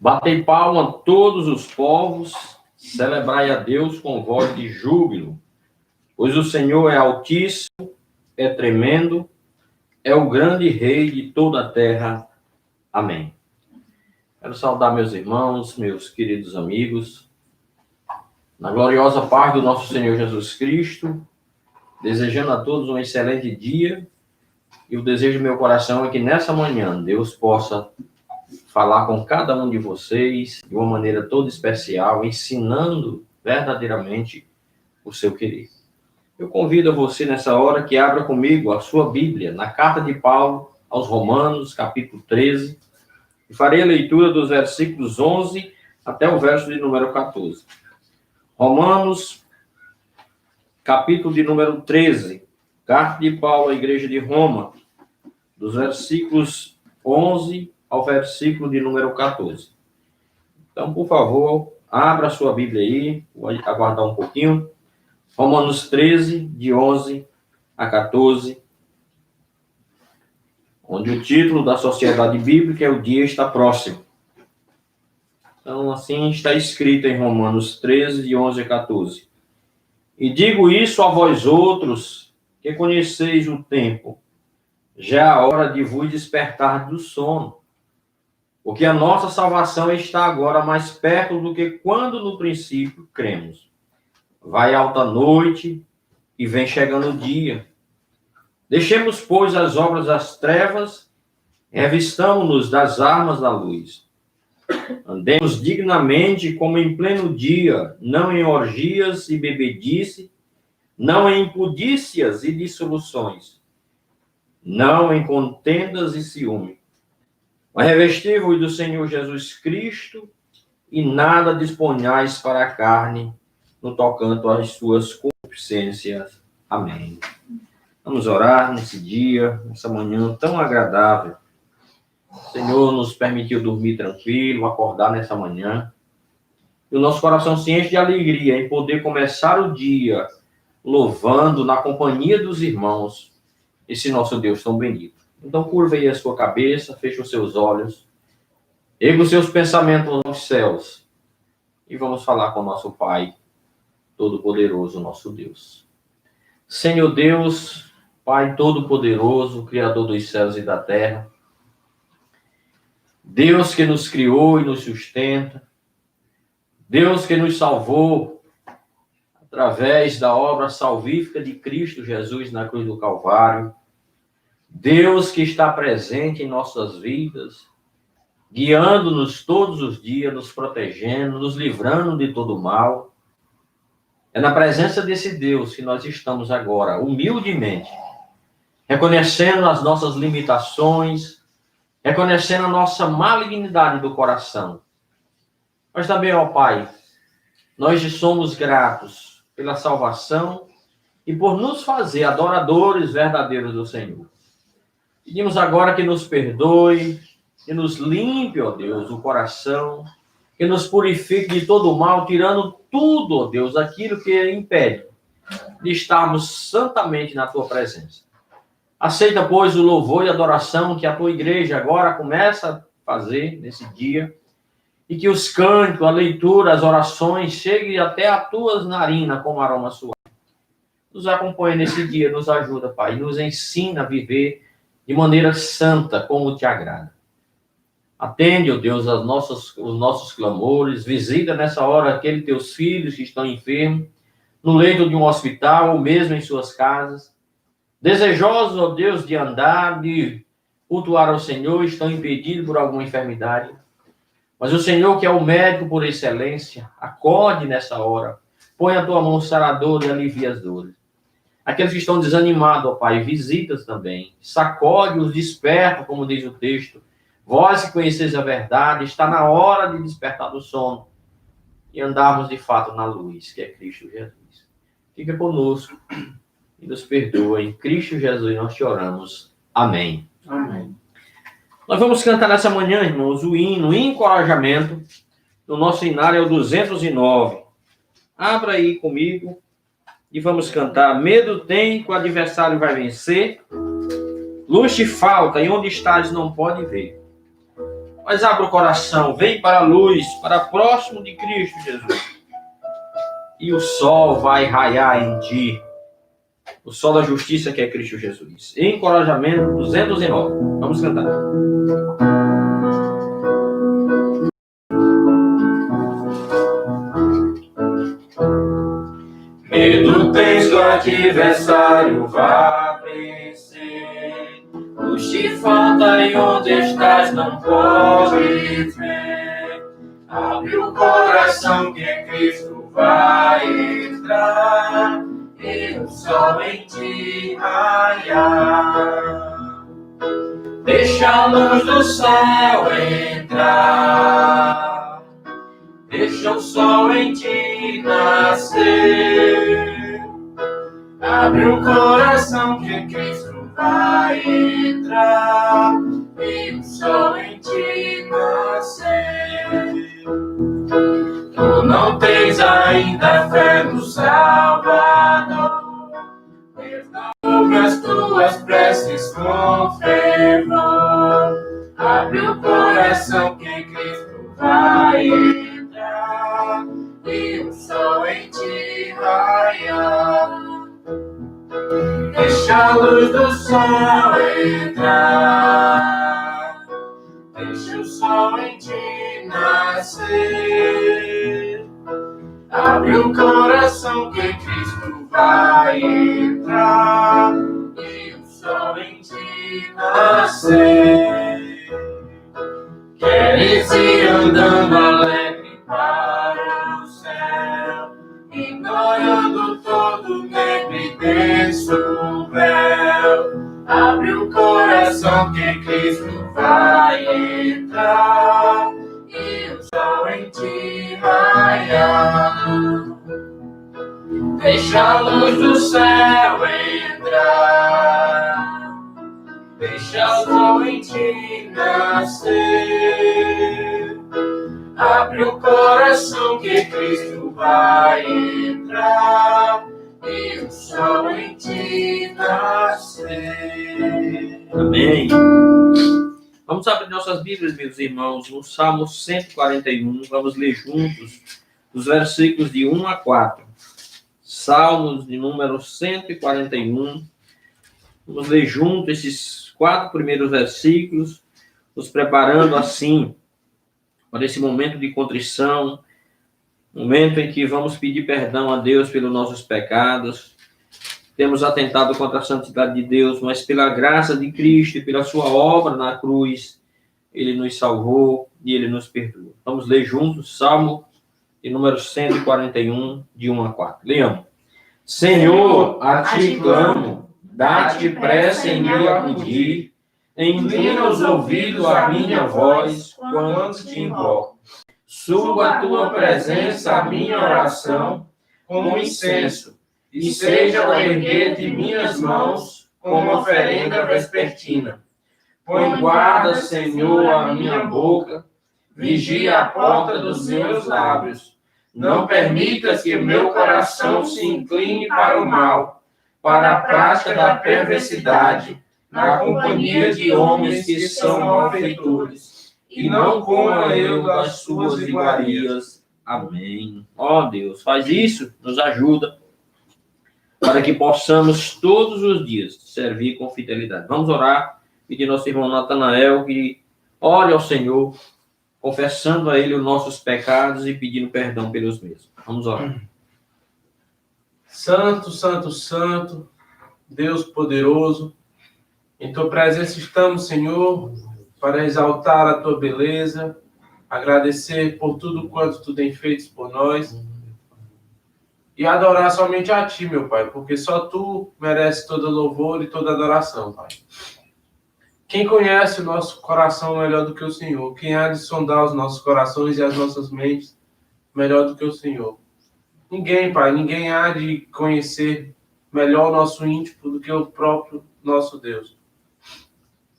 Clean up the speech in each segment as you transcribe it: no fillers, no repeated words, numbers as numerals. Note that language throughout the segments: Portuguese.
Batei palma todos os povos, celebrai a Deus com voz de júbilo, pois o Senhor é altíssimo, é tremendo, é o grande rei de toda a terra. Amém. Quero saudar meus irmãos, meus queridos amigos, na gloriosa paz do nosso Senhor Jesus Cristo, desejando a todos um excelente dia, e o desejo do meu coração é que nessa manhã Deus possa falar com cada um de vocês de uma maneira toda especial, ensinando verdadeiramente o seu querer. Eu convido a você nessa hora que abra comigo a sua Bíblia, na carta de Paulo aos Romanos, capítulo 13, e farei a leitura dos versículos 11 até o verso de número 14. Romanos, capítulo de número 13, carta de Paulo à igreja de Roma, dos versículos 11 ao versículo de número 14. Então, por favor, abra a sua Bíblia aí, vou aguardar um pouquinho. Romanos 13, de 11 a 14, onde o título da Sociedade Bíblica é O Dia Está Próximo. Então, assim está escrito em Romanos 13, de 11 a 14. E digo isso a vós outros, que conheceis o tempo, já é a hora de vos despertar do sono, porque a nossa salvação está agora mais perto do que quando no princípio cremos. Vai alta noite e vem chegando o dia. Deixemos, pois, as obras das trevas, revistamo-nos das armas da luz. Andemos dignamente como em pleno dia, não em orgias e bebedice, não em impudícias e dissoluções, não em contendas e ciúme. Mas revesti-vos do Senhor Jesus Cristo e nada disponhais para a carne no tocante às suas concupiscências. Amém. Vamos orar nesse dia, nessa manhã tão agradável. O Senhor nos permitiu dormir tranquilo, acordar nessa manhã. E o nosso coração se enche de alegria em poder começar o dia louvando na companhia dos irmãos esse nosso Deus tão bendito. Então, curva aí a sua cabeça, feche os seus olhos, erga os seus pensamentos aos céus e vamos falar com o nosso Pai Todo-Poderoso, nosso Deus. Senhor Deus, Pai Todo-Poderoso, Criador dos céus e da terra, Deus que nos criou e nos sustenta, Deus que nos salvou através da obra salvífica de Cristo Jesus na cruz do Calvário, Deus que está presente em nossas vidas, guiando-nos todos os dias, nos protegendo, nos livrando de todo mal. É na presença desse Deus que nós estamos agora, humildemente, reconhecendo as nossas limitações, reconhecendo a nossa malignidade do coração. Mas também, ó Pai, nós somos gratos pela salvação e por nos fazer adoradores verdadeiros do Senhor. Pedimos agora que nos perdoe, que nos limpe, ó Deus, o coração, que nos purifique de todo o mal, tirando tudo, ó Deus, aquilo que impede de estarmos santamente na Tua presença. Aceita, pois, o louvor e a adoração que a Tua igreja agora começa a fazer nesse dia, e que os cânticos, a leitura, as orações cheguem até a Tuas narinas como aroma suave. Nos acompanha nesse dia, nos ajuda, Pai, e nos ensina a viver de maneira santa, como Te agrada. Atende, ó Deus, os nossos clamores, visita nessa hora aqueles Teus filhos que estão enfermos, no leito de um hospital ou mesmo em suas casas, desejosos, ó Deus, de andar, de cultuar ao Senhor, estão impedidos por alguma enfermidade. Mas o Senhor, que é o médico por excelência, acorde nessa hora, põe a Tua mão saradora e alivia as dores. Aqueles que estão desanimados, ó Pai, visitas também, sacode-os, desperta, como diz o texto. Vós que conheceis a verdade, está na hora de despertar do sono e andarmos de fato na luz, que é Cristo Jesus. Fica conosco e nos perdoa. Em Cristo Jesus nós te oramos. Amém. Amém. Nós vamos cantar nessa manhã, irmãos, o hino Encorajamento. No nosso hinário é o 209. Abra aí comigo e vamos cantar. Medo tem que o adversário vai vencer. Luz te falta e onde estás não pode ver. Mas abra o coração, vem para a luz, para próximo de Cristo Jesus. E o sol vai raiar em ti. O sol da justiça que é Cristo Jesus. Encorajamento 209. Vamos cantar. Medo tens do adversário, vá vencer. Luz te falta e onde estás não podes ver. Abre o coração que Cristo vai entrar e o sol em ti raiar. Deixa a luz do céu entrar. Deixa o sol em ti nascer. Abre o coração que Cristo vai entrar e o sol em ti nascer. Tu não tens ainda fé no Salvador, mas não ouve as tuas preces com fervor. Abre o coração que Cristo vai entrar e o sol em ti raiar. Deixa a luz do sol entrar, deixa o sol em ti nascer. Abre o coração que Cristo vai entrar e o sol em ti nascer. Queres ir andando alegre para o céu, ignorando todo medo e denso véu. Abre o coração que Cristo vai entrar e o sol em ti raiar. Deixa a luz do céu entrar, deixa o sol em ti nascer. Abre o coração que Cristo vai entrar e o sol em ti nascer. Amém. Vamos abrir nossas Bíblias, meus irmãos, no Salmo 141. Vamos ler juntos os versículos de 1 a 4. Salmos de número 141. Vamos ler juntos esses 4 primeiros versículos, nos preparando assim para esse momento de contrição, momento em que vamos pedir perdão a Deus pelos nossos pecados. Temos atentado contra a santidade de Deus, mas pela graça de Cristo e pela sua obra na cruz, Ele nos salvou e Ele nos perdoa. Vamos ler juntos, Salmo de número 141, de 1 a 4. Leamos. Senhor, a ti clamo, dá-te pressa em me acudir, inclina os ouvidos à minha voz, quando te invoco. Suba a tua presença a minha oração, como incenso, e seja o erguer de minhas mãos, como oferenda vespertina. Põe guarda, Senhor, a minha boca, vigia a porta dos meus lábios. Não permitas que meu coração se incline para o mal, para a prática da perversidade, na companhia de homens que são malfeitores, e não coma eu das suas iguarias. Amém. Ó Deus, faz isso, nos ajuda, para que possamos todos os dias servir com fidelidade. Vamos orar, pedir nosso irmão Natanael que ore ao Senhor, confessando a Ele os nossos pecados e pedindo perdão pelos mesmos. Vamos orar. Santo, santo, santo, Deus poderoso, em tua presença estamos, Senhor, para exaltar a tua beleza, agradecer por tudo quanto tu tem feito por nós e adorar somente a ti, meu Pai, porque só tu mereces todo louvor e toda adoração, Pai. Quem conhece o nosso coração melhor do que o Senhor? Quem há de sondar os nossos corações e as nossas mentes melhor do que o Senhor? Ninguém, Pai, ninguém há de conhecer melhor o nosso íntimo do que o próprio nosso Deus.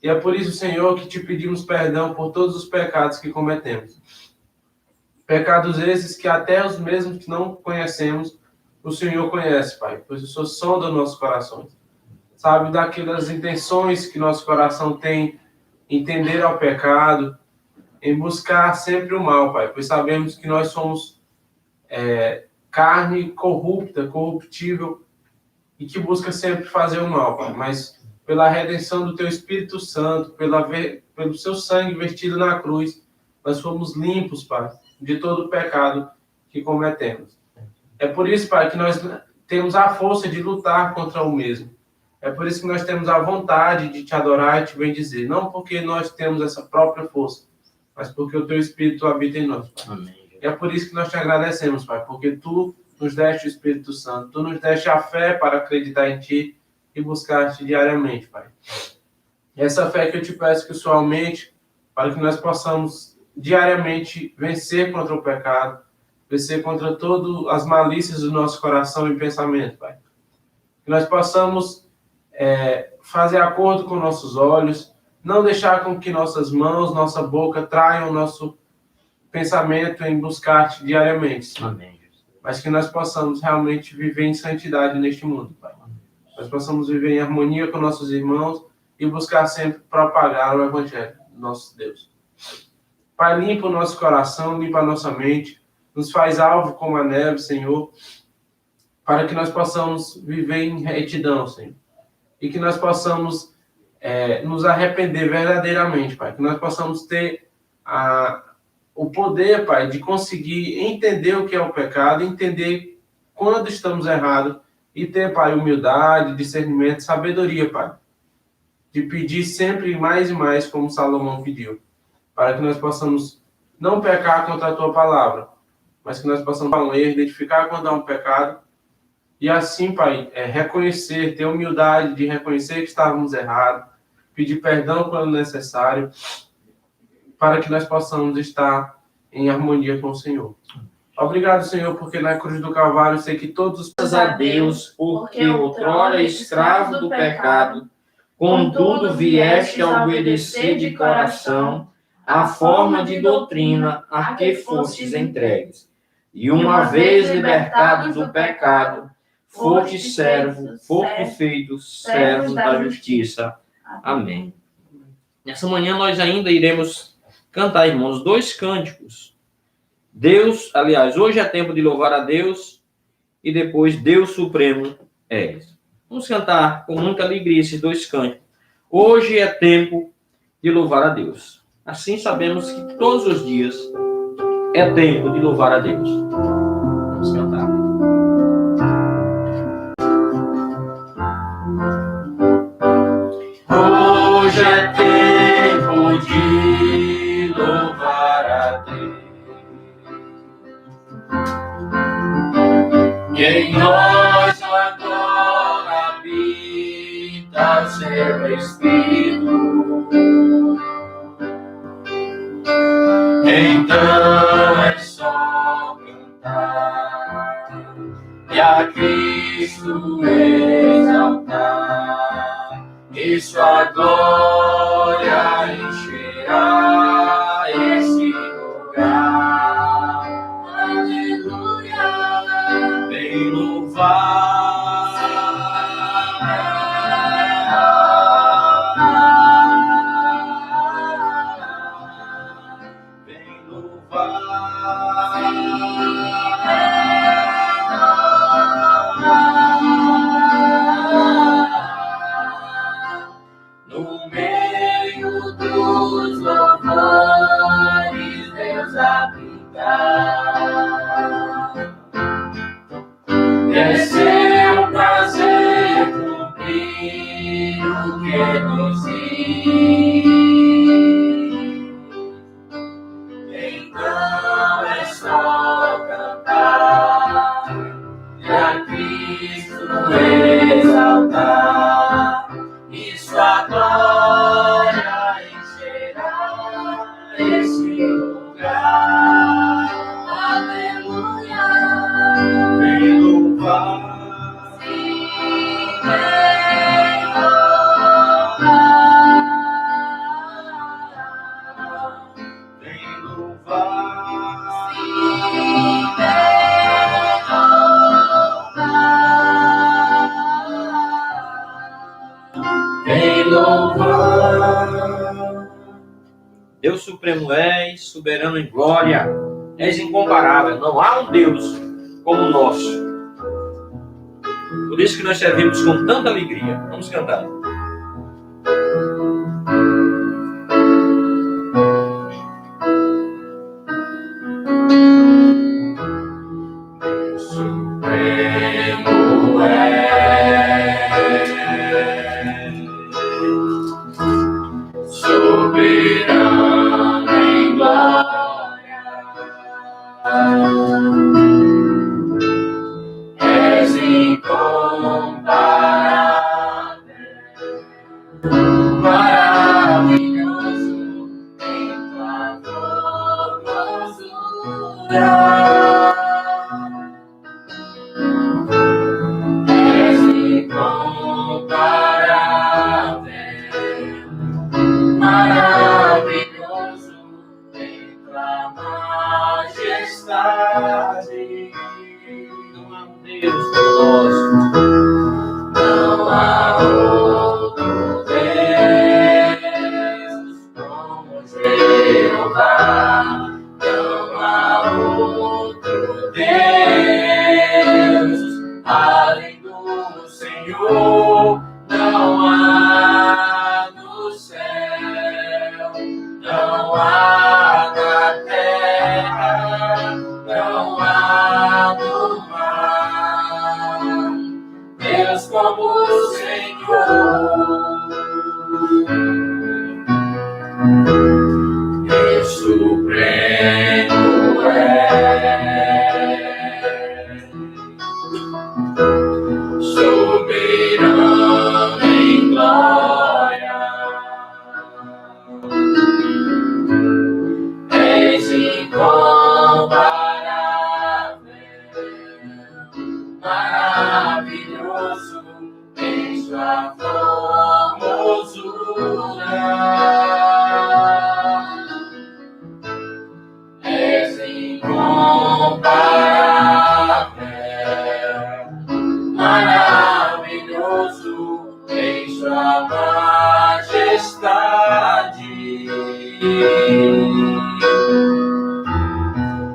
E é por isso, Senhor, que te pedimos perdão por todos os pecados que cometemos. Pecados esses que até os mesmos que não conhecemos, o Senhor conhece, Pai, pois o Senhor sonda nossos corações. Sabe daquelas intenções que nosso coração tem, entender ao pecado, em buscar sempre o mal, Pai, pois sabemos que nós somos carne corrupta, corruptível, e que busca sempre fazer o mal, Pai. Mas pela redenção do Teu Espírito Santo, pelo Seu sangue vertido na cruz, nós fomos limpos, Pai, de todo o pecado que cometemos. É por isso, Pai, que nós temos a força de lutar contra o mesmo. É por isso que nós temos a vontade de Te adorar e Te bendizer. Não porque nós temos essa própria força, mas porque o Teu Espírito habita em nós, Pai. Amém. E é por isso que nós Te agradecemos, Pai, porque Tu nos deste o Espírito Santo, Tu nos deste a fé para acreditar em Ti e buscar-te diariamente, Pai. E essa fé que eu Te peço que o Senhor aumente, para que nós possamos diariamente vencer contra o pecado, vencer contra todas as malícias do nosso coração e pensamento, Pai. Que nós possamos fazer acordo com nossos olhos, não deixar com que nossas mãos, nossa boca traiam o nosso pensamento em buscar-te diariamente, Senhor. Amém. Mas que nós possamos realmente viver em santidade neste mundo, Pai. Nós possamos viver em harmonia com nossos irmãos e buscar sempre propagar o Evangelho do nosso Deus. Pai, limpa o nosso coração, limpa a nossa mente, nos faz alvo como a neve, Senhor, para que nós possamos viver em retidão, Senhor. E que nós possamos nos arrepender verdadeiramente, Pai. Que nós possamos ter o poder, Pai, de conseguir entender o que é o pecado, entender quando estamos errados e ter, Pai, humildade, discernimento, sabedoria, Pai. De pedir sempre mais e mais, como Salomão pediu. Para que nós possamos não pecar contra a Tua palavra, mas que nós possamos dar um erro, identificar quando há um pecado e assim, Pai, reconhecer, ter humildade de reconhecer que estávamos errados, pedir perdão quando necessário, para que nós possamos estar em harmonia com o Senhor. Obrigado, Senhor, porque na cruz do Calvário eu sei que todos os... Graças a Deus, porque outrora escravo do pecado, contudo vieste a obedecer de coração a forma de doutrina a que fostes entregues. E uma vez libertados do pecado, fostes feitos servos da justiça. Amém. Nessa manhã nós ainda iremos cantar, irmãos, 2 cânticos. Hoje é tempo de louvar a Deus e depois Deus Supremo és. Vamos cantar com muita alegria esses 2 cânticos. Hoje é tempo de louvar a Deus. Assim sabemos que todos os dias é tempo de louvar a Deus. Vamos cantar. Hoje é tempo de louvar a Deus. E em nós agora habita o seu Espírito. Então é só cantar e a Cristo exaltar, e sua glória encherá esse lugar. Aleluia! Vem louvar. No meio dos louvores, Deus habitar. É seu prazer cumprir o que nos diz. Então é só cantar e a Cristo exaltar, e sua glória encherá esse lugar. Aleluia! Vem louvar. Sim, vem louvar. Vem louvar. Sim, vem louvar. Vem louvar. Deus supremo és, soberano em glória, és incomparável. Não há um Deus como o nosso. Por isso que nós servimos com tanta alegria. Vamos cantar. Supremo soberano em glória, és incomparável, maravilhoso em tua formosura. És incomparável, maravilhoso em tua majestade. Não há um Deus como nosso. Não há outro Deus como Jeová. Não há outro Deus além do Senhor. Não há no céu, não há na terra, não há no mar, Deus como o Senhor. Deus supremo soberano em glória, és incomparável, maravilhoso em sua formosura, és incomparável, maravilhoso em sua majestade.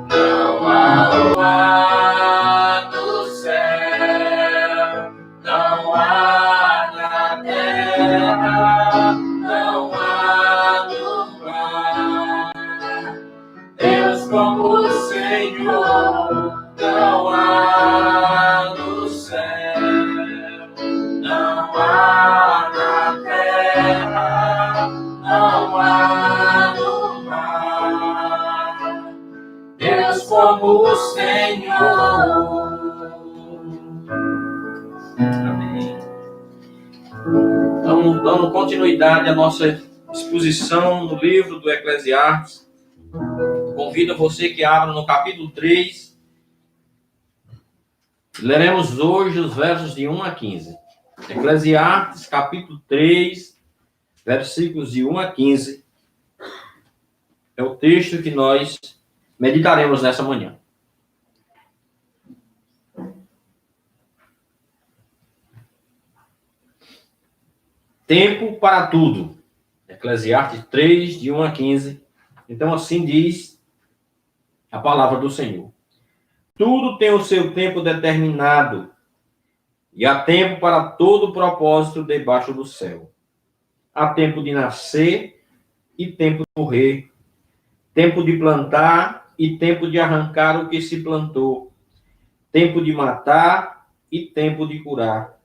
Não há no céu, não há na terra, não há no mar, Deus como o Senhor. Não há no céu, não há na terra, não há no mar, Deus como o Senhor. Amém. Então, dando continuidade à nossa exposição no livro do Eclesiastes, convido você que abra no capítulo 3. Leremos hoje os versos de 1 a 15. Eclesiastes, capítulo 3, versículos de 1 a 15. É o texto que nós meditaremos nessa manhã. Tempo para tudo. Eclesiastes 3, de 1 a 15. Então, assim diz a palavra do Senhor. Tudo tem o seu tempo determinado, e há tempo para todo propósito debaixo do céu. Há tempo de nascer e tempo de morrer, tempo de plantar e tempo de arrancar o que se plantou, tempo de matar e tempo de curar,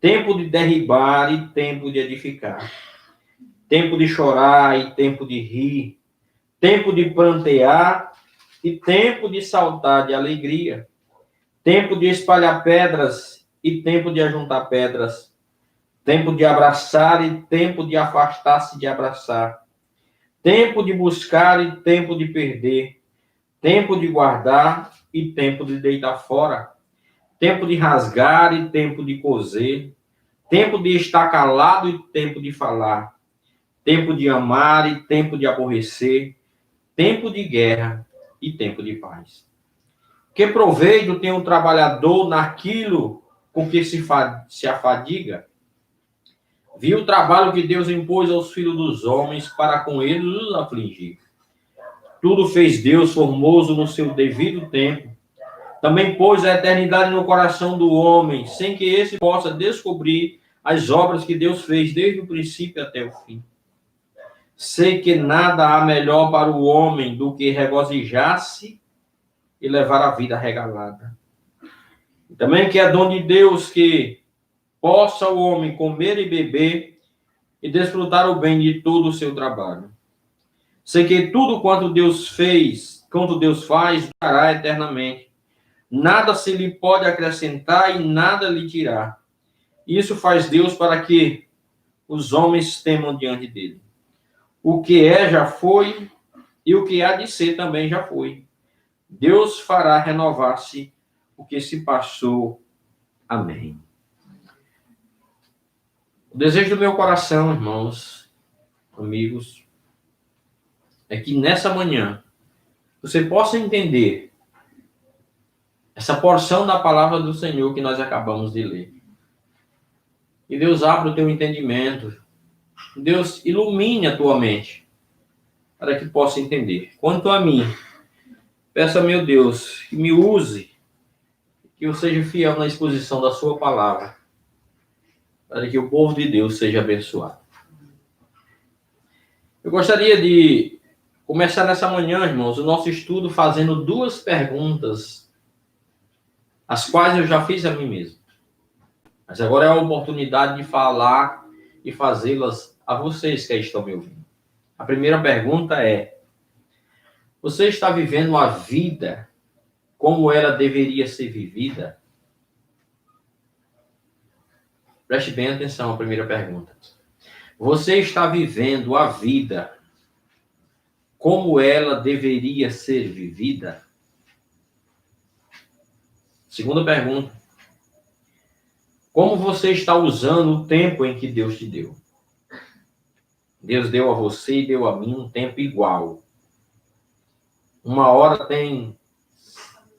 tempo de derribar e tempo de edificar, tempo de chorar e tempo de rir, tempo de prantear e tempo de saltar de alegria, tempo de espalhar pedras e tempo de ajuntar pedras, tempo de abraçar e tempo de afastar-se de abraçar, tempo de buscar e tempo de perder, tempo de guardar e tempo de deitar fora, tempo de rasgar e tempo de coser, tempo de estar calado e tempo de falar, tempo de amar e tempo de aborrecer, tempo de guerra e tempo de paz. Que proveito tem um trabalhador naquilo com que se afadiga? viu o trabalho que Deus impôs aos filhos dos homens para com eles os afligir. Tudo fez Deus formoso no seu devido tempo. Também pôs a eternidade no coração do homem, sem que esse possa descobrir as obras que Deus fez desde o princípio até o fim. Sei que nada há melhor para o homem do que regozijar-se e levar a vida regalada. Também que é dom de Deus que possa o homem comer e beber e desfrutar o bem de todo o seu trabalho. Sei que tudo quanto Deus fez, quanto Deus faz, durará eternamente. Nada se lhe pode acrescentar e nada lhe tirar. Isso faz Deus para que os homens temam diante dele. O que é já foi, e o que há de ser também já foi. Deus fará renovar-se o que se passou. Amém. O desejo do meu coração, irmãos, amigos, é que nessa manhã você possa entender essa porção da palavra do Senhor que nós acabamos de ler. Que Deus abra o teu entendimento. Deus ilumine a tua mente para que possa entender. Quanto a mim, peço a meu Deus que me use, que eu seja fiel na exposição da sua palavra, para que o povo de Deus seja abençoado. Eu gostaria de começar nessa manhã, irmãos, o nosso estudo fazendo duas perguntas, as quais eu já fiz a mim mesmo. Mas agora é a oportunidade de falar e fazê-las a vocês que estão me ouvindo. A primeira pergunta é: você está vivendo a vida como ela deveria ser vivida? Preste bem atenção à primeira pergunta. Você está vivendo a vida como ela deveria ser vivida? Segunda pergunta. Como você está usando o tempo em que Deus te deu? Deus deu a você e deu a mim um tempo igual. Uma hora tem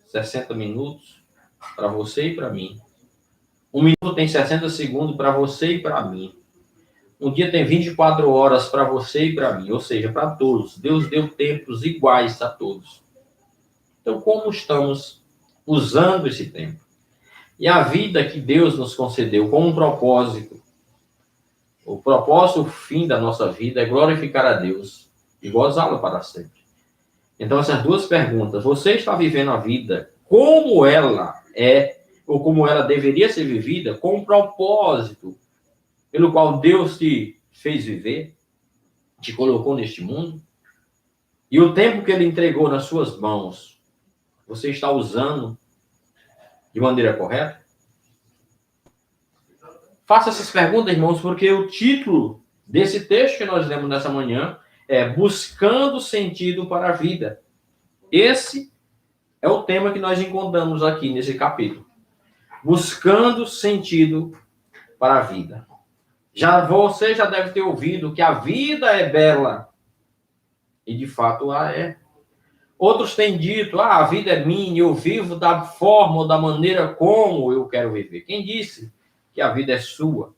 60 minutos para você e para mim. Um minuto tem 60 segundos para você e para mim. Um dia tem 24 horas para você e para mim, ou seja, para todos. Deus deu tempos iguais a todos. Então, como estamos usando esse tempo? E a vida que Deus nos concedeu com um propósito. O propósito, o fim da nossa vida é glorificar a Deus e gozá-lo para sempre. Então, essas duas perguntas. Você está vivendo a vida como ela é, ou como ela deveria ser vivida, com um propósito pelo qual Deus te fez viver, te colocou neste mundo? E o tempo que Ele entregou nas suas mãos, você está usando de maneira correta? Faça essas perguntas, irmãos, porque o título desse texto que nós lemos nessa manhã é Buscando Sentido para a Vida. Esse é o tema que nós encontramos aqui nesse capítulo. Buscando sentido para a vida. Você já deve ter ouvido que a vida é bela. E de fato a é. Outros têm dito, a vida é minha, eu vivo da forma ou da maneira como eu quero viver. Quem disse que a vida é sua?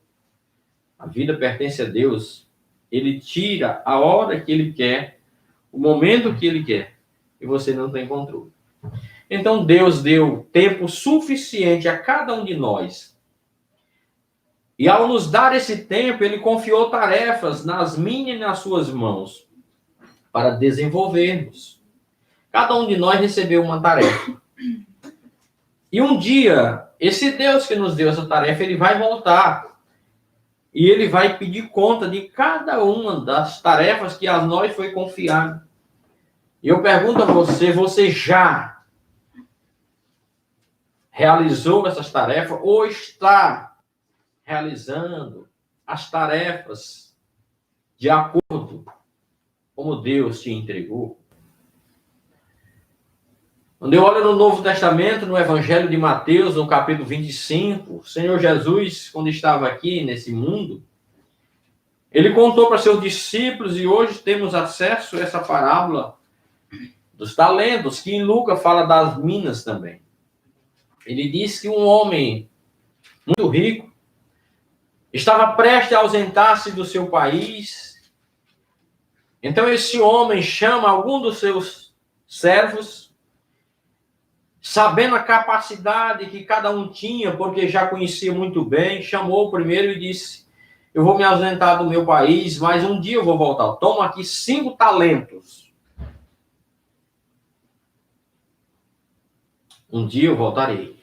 A vida pertence a Deus. Ele tira a hora que Ele quer, o momento que Ele quer, e você não tem controle. Então Deus deu tempo suficiente a cada um de nós. E ao nos dar esse tempo, Ele confiou tarefas nas minhas e nas suas mãos para desenvolvermos. Cada um de nós recebeu uma tarefa. E um dia, esse Deus que nos deu essa tarefa, Ele vai voltar. E Ele vai pedir conta de cada uma das tarefas que a nós foi confiada. E eu pergunto a você, você já realizou essas tarefas ou está realizando as tarefas de acordo como Deus te entregou? Quando eu olho no Novo Testamento, no Evangelho de Mateus, no capítulo 25, o Senhor Jesus, quando estava aqui nesse mundo, Ele contou para seus discípulos, e hoje temos acesso a essa parábola dos talentos, que em Lucas fala das minas também. Ele diz que um homem muito rico estava prestes a ausentar-se do seu país. Então esse homem chama algum dos seus servos, sabendo a capacidade que cada um tinha, porque já conhecia muito bem, chamou o primeiro e disse: eu vou me ausentar do meu país, mas um dia eu vou voltar. Toma aqui 5 talentos. Um dia eu voltarei.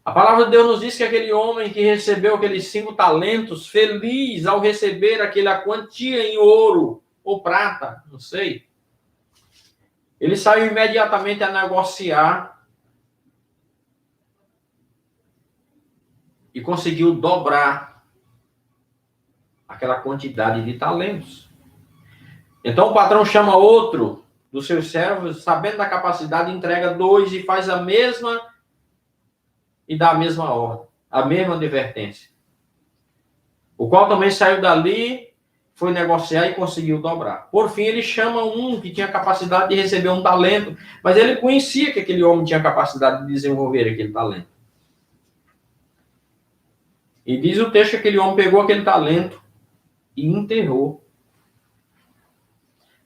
A palavra de Deus nos diz que aquele homem que recebeu aqueles 5 talentos, feliz ao receber aquela quantia em ouro ou prata, não sei, ele saiu imediatamente a negociar e conseguiu dobrar aquela quantidade de talentos. Então o patrão chama outro dos seus servos, sabendo da capacidade, entrega 2 e faz a mesma e dá a mesma ordem, a mesma advertência. O qual também saiu dali, foi negociar e conseguiu dobrar. Por fim, ele chama um que tinha capacidade de receber um talento, mas ele conhecia que aquele homem tinha capacidade de desenvolver aquele talento. E diz o texto que aquele homem pegou aquele talento e enterrou.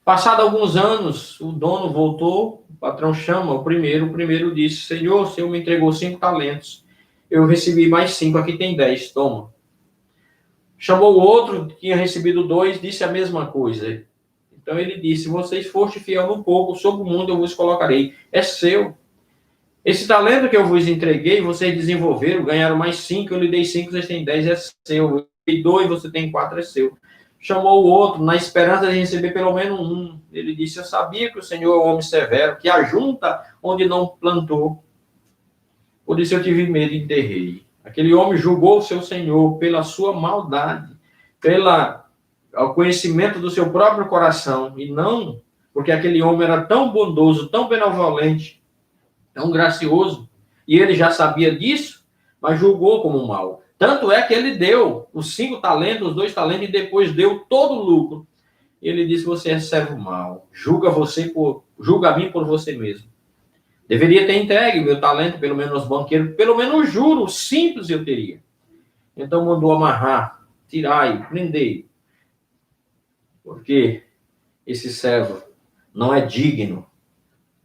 Passado alguns anos, o dono voltou, o patrão chama o primeiro disse: Senhor, o senhor me entregou 5 talentos, eu recebi mais 5, aqui tem 10, toma. Chamou o outro, que tinha recebido 2, disse a mesma coisa. Então ele disse: vocês foste fiel no pouco, sobre o mundo eu vos colocarei, é seu. Esse talento que eu vos entreguei, vocês desenvolveram, ganharam mais 5, eu lhe dei 5, vocês têm 10, é seu. Eu dei 2, você tem 4, é seu. Chamou o outro, na esperança de receber pelo menos 1. Ele disse: eu sabia que o Senhor é um homem severo, que ajunta onde não plantou. Por isso eu tive medo e enterrei. Aquele homem julgou o seu Senhor pela sua maldade, pelo conhecimento do seu próprio coração, e não porque aquele homem era tão bondoso, tão benevolente, tão gracioso, e ele já sabia disso, mas julgou como mal. Tanto é que ele deu os 5 talentos, os 2 talentos, e depois deu todo o lucro. Ele disse: você é servo mau, julga a mim por você mesmo. Deveria ter entregue meu talento, pelo menos aos banqueiros, pelo menos um juro simples eu teria. Então mandou amarrar, tirai, prendei, porque esse servo não é digno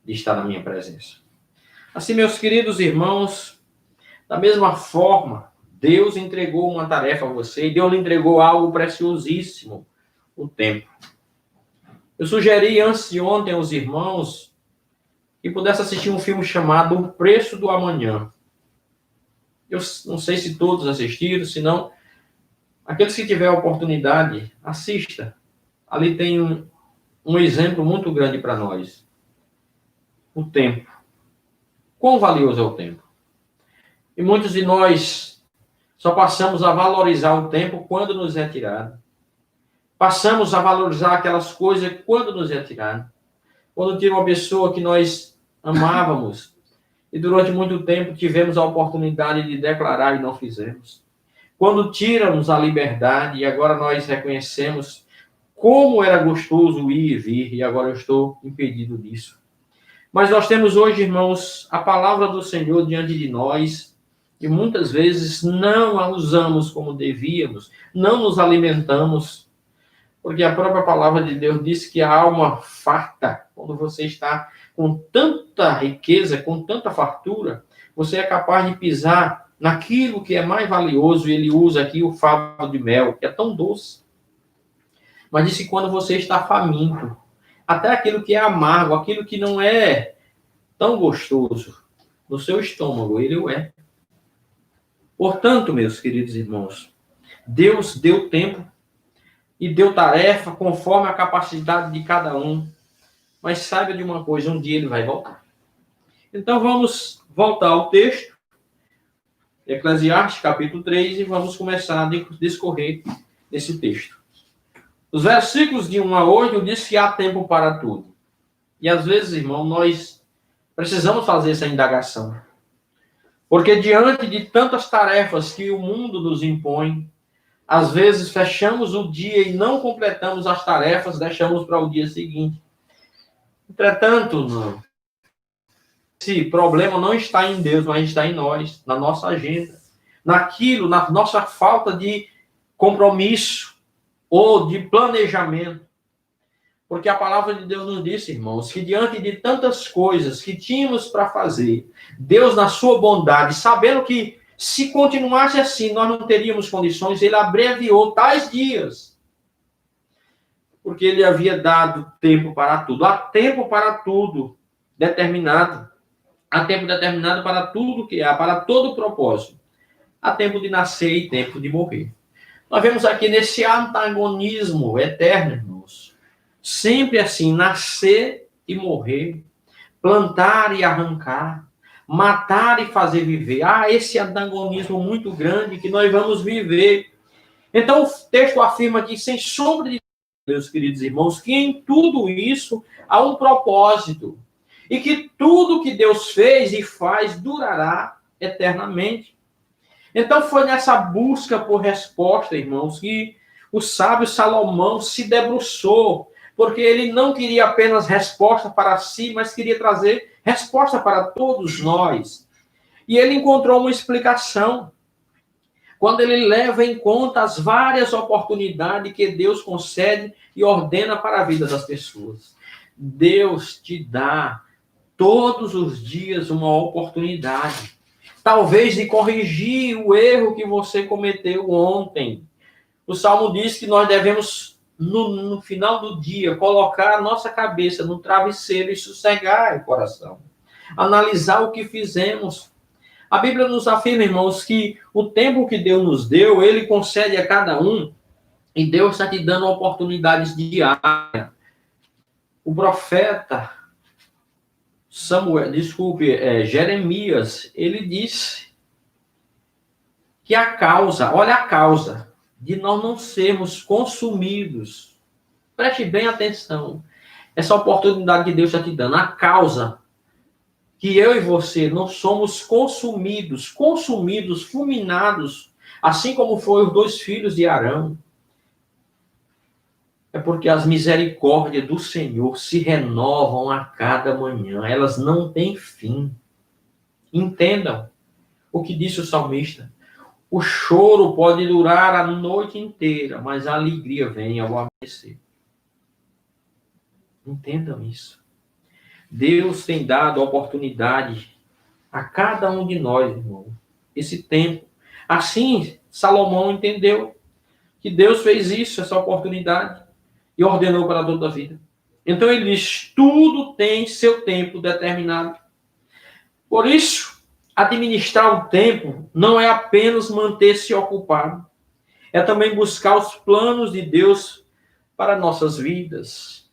de estar na minha presença. Assim, meus queridos irmãos, da mesma forma, Deus entregou uma tarefa a você e Deus lhe entregou algo preciosíssimo, o tempo. Eu sugeri antes de ontem aos irmãos que pudesse assistir um filme chamado O Preço do Amanhã. Eu não sei se todos assistiram, se não, aqueles que tiverem a oportunidade, assista. Ali tem um exemplo muito grande para nós. O tempo. Quão valioso é o tempo? E muitos de nós só passamos a valorizar o tempo quando nos é tirado. Passamos a valorizar aquelas coisas quando nos é tirado. Quando tinha uma pessoa que nós amávamos e durante muito tempo tivemos a oportunidade de declarar e não fizemos. Quando tiramos a liberdade e agora nós reconhecemos como era gostoso ir e vir e agora eu estou impedido disso. Mas nós temos hoje, irmãos, a palavra do Senhor diante de nós e muitas vezes não a usamos como devíamos, não nos alimentamos, porque a própria palavra de Deus diz que a alma farta, quando você está com tanta riqueza, com tanta fartura, você é capaz de pisar naquilo que é mais valioso, e ele usa aqui o favo de mel, que é tão doce. Mas disse que quando você está faminto, até aquilo que é amargo, aquilo que não é tão gostoso, no seu estômago, ele o é. Portanto, meus queridos irmãos, Deus deu tempo e deu tarefa conforme a capacidade de cada um. Mas saiba de uma coisa, um dia ele vai voltar. Então vamos voltar ao texto, Eclesiastes capítulo 3, e vamos começar a discorrer esse texto. Os versículos de 1 a 8 diz que há tempo para tudo. E às vezes, irmão, nós precisamos fazer essa indagação. Porque diante de tantas tarefas que o mundo nos impõe, às vezes fechamos o dia e não completamos as tarefas, deixamos para o dia seguinte. Entretanto, esse problema não está em Deus, mas está em nós, na nossa agenda. naquilo, na nossa falta de compromisso ou de planejamento. Porque a palavra de Deus nos disse, irmãos, que diante de tantas coisas que tínhamos para fazer, Deus, na sua bondade, sabendo que se continuasse assim, nós não teríamos condições, ele abreviou tais dias. Porque ele havia dado tempo para tudo. Há tempo para tudo determinado. Há tempo determinado para tudo que há, para todo propósito. Há tempo de nascer e tempo de morrer. Nós vemos aqui nesse antagonismo eterno, irmãos. Sempre assim, nascer e morrer, plantar e arrancar, matar e fazer viver. Há esse antagonismo muito grande que nós vamos viver. Então, o texto afirma que, sem sombra de meus queridos irmãos, que em tudo isso há um propósito. E que tudo que Deus fez e faz durará eternamente. Então, foi nessa busca por resposta, irmãos, que o sábio Salomão se debruçou, porque ele não queria apenas resposta para si, mas queria trazer resposta para todos nós. E ele encontrou uma explicação. Quando ele leva em conta as várias oportunidades que Deus concede e ordena para a vida das pessoas. Deus te dá todos os dias uma oportunidade. Talvez de corrigir o erro que você cometeu ontem. O Salmo diz que nós devemos, no final do dia, colocar a nossa cabeça no travesseiro e sossegar o coração. Analisar o que fizemos. A Bíblia nos afirma, irmãos, que o tempo que Deus nos deu, ele concede a cada um, e Deus está te dando oportunidades diárias. O profeta Jeremias, ele disse que olha a causa de nós não sermos consumidos. Preste bem atenção. Essa oportunidade que Deus está te dando, a causa que eu e você não somos consumidos, fulminados, assim como foram os 2 filhos de Arão. É porque as misericórdias do Senhor se renovam a cada manhã. Elas não têm fim. Entendam o que disse o salmista. O choro pode durar a noite inteira, mas a alegria vem ao amanhecer. Entendam isso. Deus tem dado oportunidade a cada um de nós, irmão, esse tempo. Assim, Salomão entendeu que Deus fez isso, essa oportunidade, e ordenou para toda a vida. Então ele diz, tudo tem seu tempo determinado. Por isso, administrar o tempo não é apenas manter-se ocupado, é também buscar os planos de Deus para nossas vidas.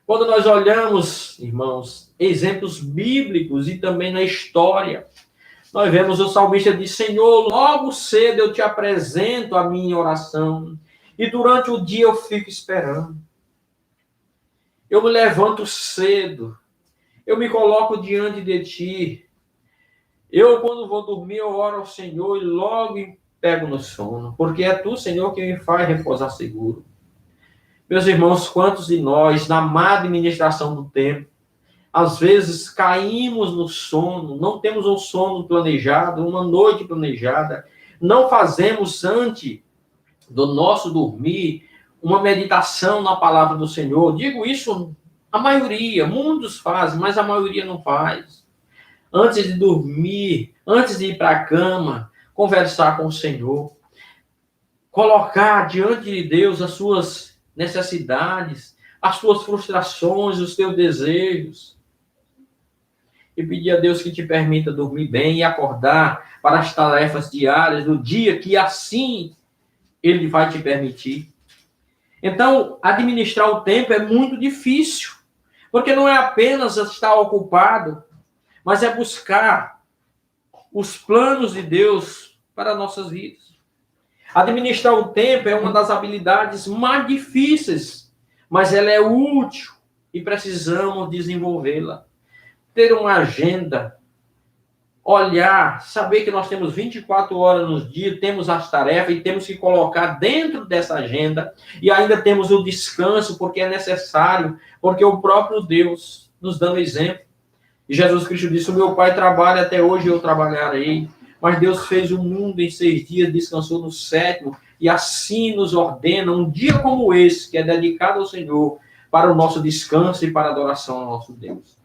Quando nós olhamos, irmãos, exemplos bíblicos e também na história, nós vemos o salmista diz, Senhor, logo cedo eu te apresento a minha oração, e durante o dia eu fico esperando. Eu me levanto cedo, eu me coloco diante de ti. Eu, quando vou dormir, eu oro ao Senhor e logo pego no sono, porque é tu, Senhor, que me faz repousar seguro. Meus irmãos, quantos de nós, na má administração do tempo, às vezes caímos no sono, não temos um sono planejado, uma noite planejada, não fazemos antes do nosso dormir uma meditação na palavra do Senhor. Digo isso, a maioria, muitos fazem, mas a maioria não faz. Antes de dormir, antes de ir para a cama, conversar com o Senhor, colocar diante de Deus as suas necessidades, as suas frustrações, os teus desejos. E pedir a Deus que te permita dormir bem e acordar para as tarefas diárias do dia, que assim Ele vai te permitir. Então, administrar o tempo é muito difícil, porque não é apenas estar ocupado, mas é buscar os planos de Deus para nossas vidas. Administrar o tempo é uma das habilidades mais difíceis, mas ela é útil e precisamos desenvolvê-la. Ter uma agenda, olhar, saber que nós temos 24 horas no dia, temos as tarefas e temos que colocar dentro dessa agenda e ainda temos o descanso, porque é necessário, porque o próprio Deus nos dando exemplo. E Jesus Cristo disse, o meu Pai trabalha até hoje, eu trabalharei. Mas Deus fez o mundo em 6 dias, descansou no 7º, e assim nos ordena um dia como esse, que é dedicado ao Senhor, para o nosso descanso e para a adoração ao nosso Deus.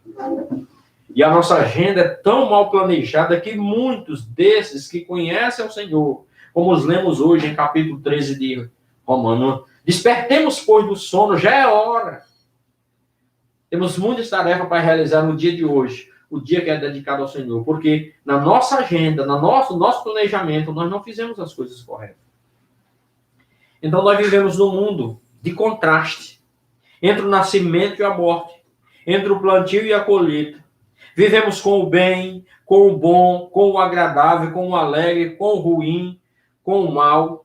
E a nossa agenda é tão mal planejada que muitos desses que conhecem o Senhor, como os lemos hoje em capítulo 13 de Romanos, despertemos, pois, do sono, já é hora. Temos muitas tarefas para realizar no dia de hoje, o dia que é dedicado ao Senhor, porque na nossa agenda, no nosso planejamento, nós não fizemos as coisas corretas. Então nós vivemos num mundo de contraste entre o nascimento e a morte, entre o plantio e a colheita. Vivemos com o bem, com o bom, com o agradável, com o alegre, com o ruim, com o mal,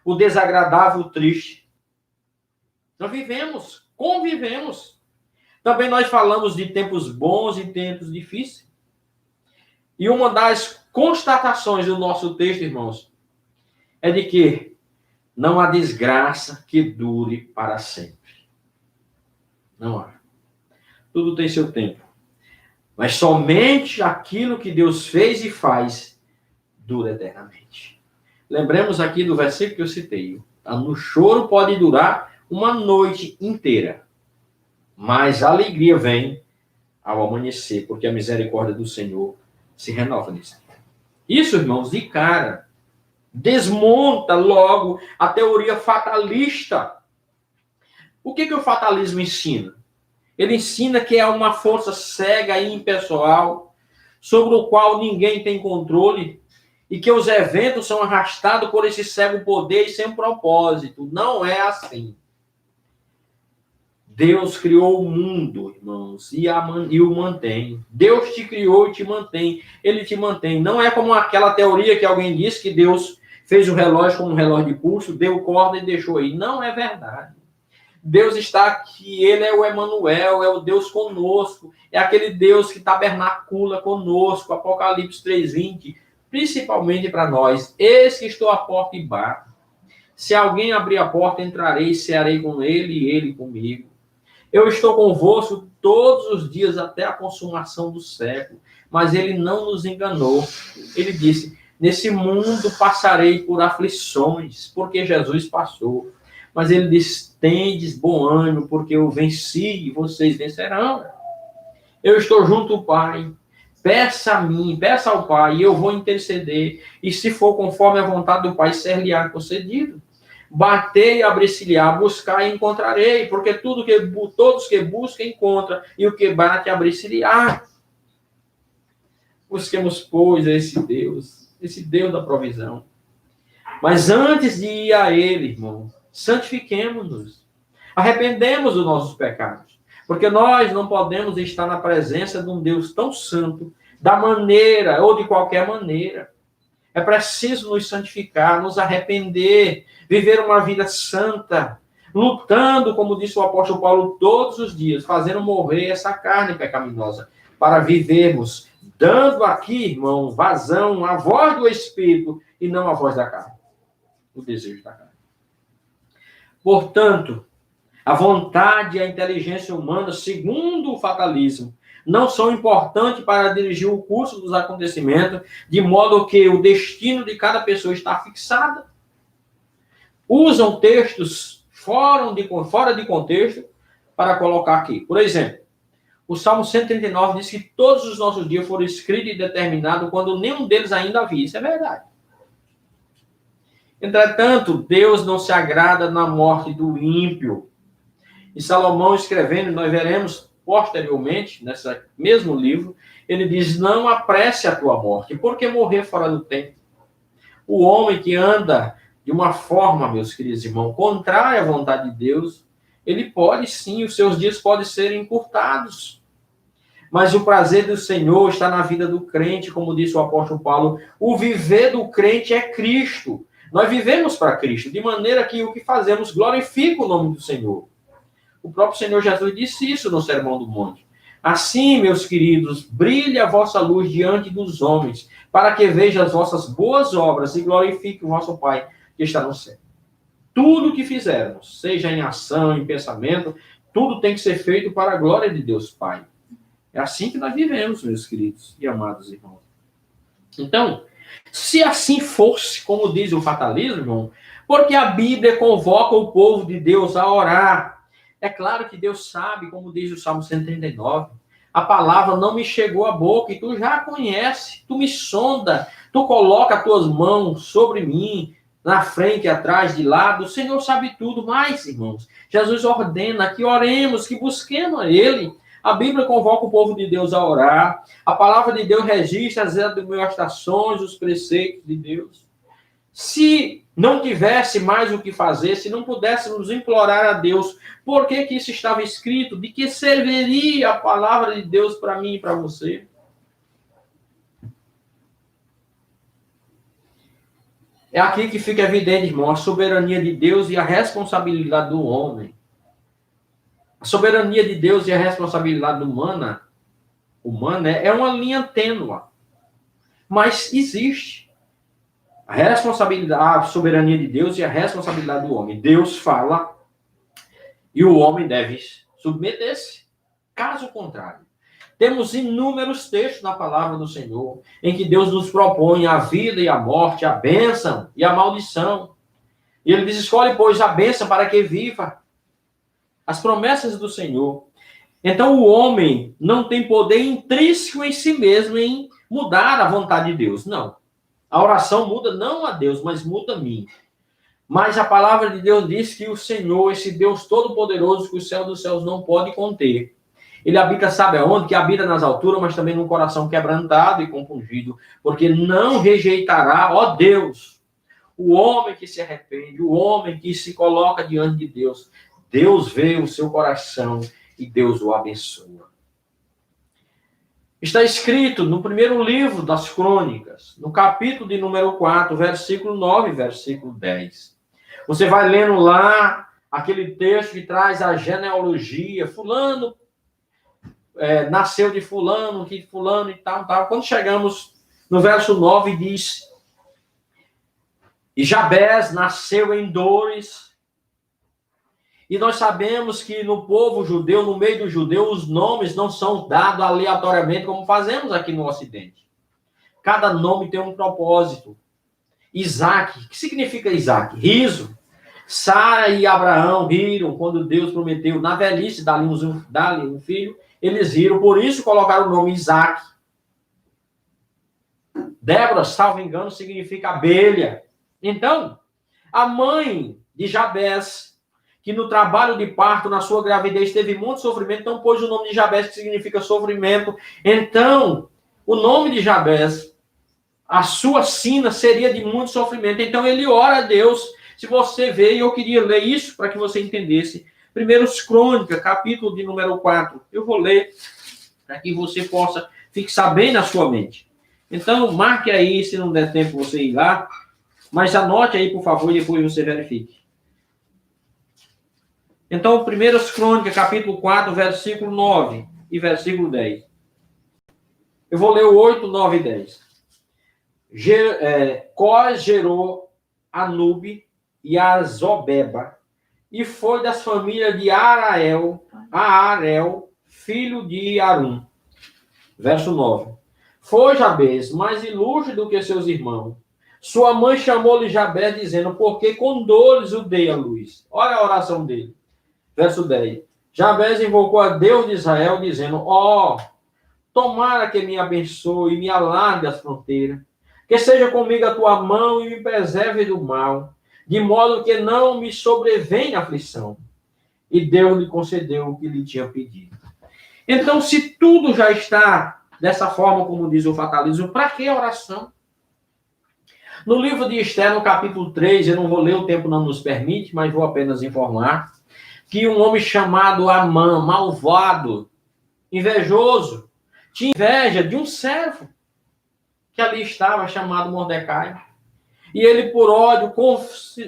o desagradável, o triste. Nós convivemos. Também nós falamos de tempos bons e tempos difíceis. E uma das constatações do nosso texto, irmãos, é de que não há desgraça que dure para sempre. Não há. Tudo tem seu tempo. Mas somente aquilo que Deus fez e faz dura eternamente. Lembremos aqui do versículo que eu citei. No choro pode durar uma noite inteira, mas a alegria vem ao amanhecer, porque a misericórdia do Senhor se renova nesse dia. Isso, irmãos, de cara, desmonta logo a teoria fatalista. O que o fatalismo ensina? Ele ensina que é uma força cega e impessoal, sobre o qual ninguém tem controle, e que os eventos são arrastados por esse cego poder e sem propósito. Não é assim. Deus criou o mundo, irmãos, e o mantém. Deus te criou e te mantém. Ele te mantém. Não é como aquela teoria que alguém disse que Deus fez o relógio como um relógio de pulso, deu corda e deixou aí. Não é verdade. Deus está aqui, Ele é o Emanuel, é o Deus conosco, é aquele Deus que tabernacula conosco, Apocalipse 3:20, principalmente para nós. Eis que estou à porta e bato. Se alguém abrir a porta, entrarei, cearei com ele e ele comigo. Eu estou convosco todos os dias até a consumação do século. Mas ele não nos enganou. Ele disse, nesse mundo passarei por aflições, porque Jesus passou. Mas ele diz, tendes bom ânimo, porque eu venci e vocês vencerão. Eu estou junto ao Pai. Peça a mim, peça ao Pai, e eu vou interceder. E se for conforme a vontade do Pai, ser-lhe-á concedido. Batei e abrir-se-lhe-á, buscar e encontrarei, porque todos que buscam, encontram, e o que bate, abrir-se-lhe-á. Busquemos, pois, esse Deus da provisão. Mas antes de ir a Ele, irmão, santifiquemo-nos. Arrependemos dos nossos pecados. Porque nós não podemos estar na presença de um Deus tão santo, da maneira ou de qualquer maneira. É preciso nos santificar, nos arrepender, viver uma vida santa, lutando, como disse o apóstolo Paulo, todos os dias, fazendo morrer essa carne pecaminosa, para vivermos, dando aqui, irmão, vazão à voz do Espírito e não à voz da carne, o desejo da carne. Portanto, a vontade e a inteligência humana, segundo o fatalismo, não são importantes para dirigir o curso dos acontecimentos, de modo que o destino de cada pessoa está fixado. Usam textos fora de contexto para colocar aqui. Por exemplo, o Salmo 139 diz que todos os nossos dias foram escritos e determinados quando nenhum deles ainda havia. Isso é verdade. Entretanto, Deus não se agrada na morte do ímpio. E Salomão escrevendo, nós veremos posteriormente, nesse mesmo livro, ele diz, não apresse a tua morte, porque morrer fora do tempo. O homem que anda de uma forma, meus queridos irmãos, contrária à vontade de Deus, ele pode sim, os seus dias podem ser encurtados. Mas o prazer do Senhor está na vida do crente, como disse o apóstolo Paulo, o viver do crente é Cristo. Nós vivemos para Cristo, de maneira que o que fazemos glorifica o nome do Senhor. O próprio Senhor Jesus disse isso no Sermão do Monte. Assim, meus queridos, brilhe a vossa luz diante dos homens, para que vejam as vossas boas obras e glorifique o vosso Pai que está no céu. Tudo que fizermos, seja em ação, em pensamento, tudo tem que ser feito para a glória de Deus Pai. É assim que nós vivemos, meus queridos e amados irmãos. Então, Se assim fosse, como diz o fatalismo, irmão, porque a Bíblia convoca o povo de Deus a orar. É claro que Deus sabe, como diz o Salmo 139, a palavra não me chegou à boca e tu já a conhece, tu me sonda, tu coloca as tuas mãos sobre mim, na frente, atrás, de lado, o Senhor sabe tudo. Mais, irmãos, Jesus ordena que oremos, que busquemos a Ele. A Bíblia convoca o povo de Deus a orar. A palavra de Deus registra as admoestações, os preceitos de Deus. Se não tivesse mais o que fazer, se não pudéssemos implorar a Deus, por que isso estava escrito? De que serviria a palavra de Deus para mim e para você? É aqui que fica evidente, irmão, a soberania de Deus e a responsabilidade do homem. A soberania de Deus e a responsabilidade humana é uma linha tênue, mas existe. A responsabilidade, a soberania de Deus e a responsabilidade do homem. Deus fala e o homem deve submeter-se. Caso contrário, temos inúmeros textos na palavra do Senhor em que Deus nos propõe a vida e a morte, a bênção e a maldição. E ele diz, escolhe, pois, a bênção para que viva. As promessas do Senhor. Então, o homem não tem poder intrínseco em si mesmo em mudar a vontade de Deus. Não. A oração muda não a Deus, mas muda a mim. Mas a palavra de Deus diz que o Senhor, esse Deus todo-poderoso que o céu dos céus não pode conter, ele habita, sabe aonde? Que habita nas alturas, mas também num coração quebrantado e compungido, porque não rejeitará, ó Deus, o homem que se arrepende, o homem que se coloca diante de Deus. Deus vê o seu coração e Deus o abençoa. Está escrito no primeiro livro das Crônicas, no capítulo de número 4, versículo 9, versículo 10. Você vai lendo lá aquele texto que traz a genealogia, fulano nasceu de fulano, que fulano e tal, tal. Quando chegamos no verso 9, diz, e Jabés nasceu em dores. E nós sabemos que no povo judeu, no meio do judeu, os nomes não são dados aleatoriamente como fazemos aqui no Ocidente. Cada nome tem um propósito. Isaac, o que significa Isaac? Riso. Sara e Abraão riram quando Deus prometeu, na velhice, dar-lhe um filho. Eles riram, por isso colocaram o nome Isaac. Débora, salvo engano, significa abelha. Então, a mãe de Jabés, que no trabalho de parto, na sua gravidez, teve muito sofrimento, então pôs o nome de Jabés, que significa sofrimento. Então, o nome de Jabés, a sua sina seria de muito sofrimento. Então, ele ora a Deus. Se você vê, e eu queria ler isso para que você entendesse. Primeiros Crônicas, capítulo de número 4. Eu vou ler para que você possa fixar bem na sua mente. Então, marque aí, se não der tempo você ir lá. Mas anote aí, por favor, e depois você verifique. Então, 1 Crônicas, capítulo 4, versículo 9 e versículo 10. Eu vou ler o 8, 9 e 10. Cós gerou Anube e a Zobeba, e foi das famílias de Arel, filho de Arum. Verso 9. Foi Jabés mais ilustre do que seus irmãos. Sua mãe chamou-lhe Jabés, dizendo, porque com dores o dei à luz. Olha a oração dele. Verso 10. Jabés invocou a Deus de Israel, dizendo, tomara que me abençoe e me alargue as fronteiras, que seja comigo a tua mão e me preserve do mal, de modo que não me sobrevenha aflição. E Deus lhe concedeu o que lhe tinha pedido. Então, se tudo já está dessa forma, como diz o fatalismo, para que oração? No livro de Esther, no capítulo 3, eu não vou ler, o tempo não nos permite, mas vou apenas informar, que um homem chamado Amã, malvado, invejoso, tinha inveja de um servo que ali estava, chamado Mordecai. E ele, por ódio,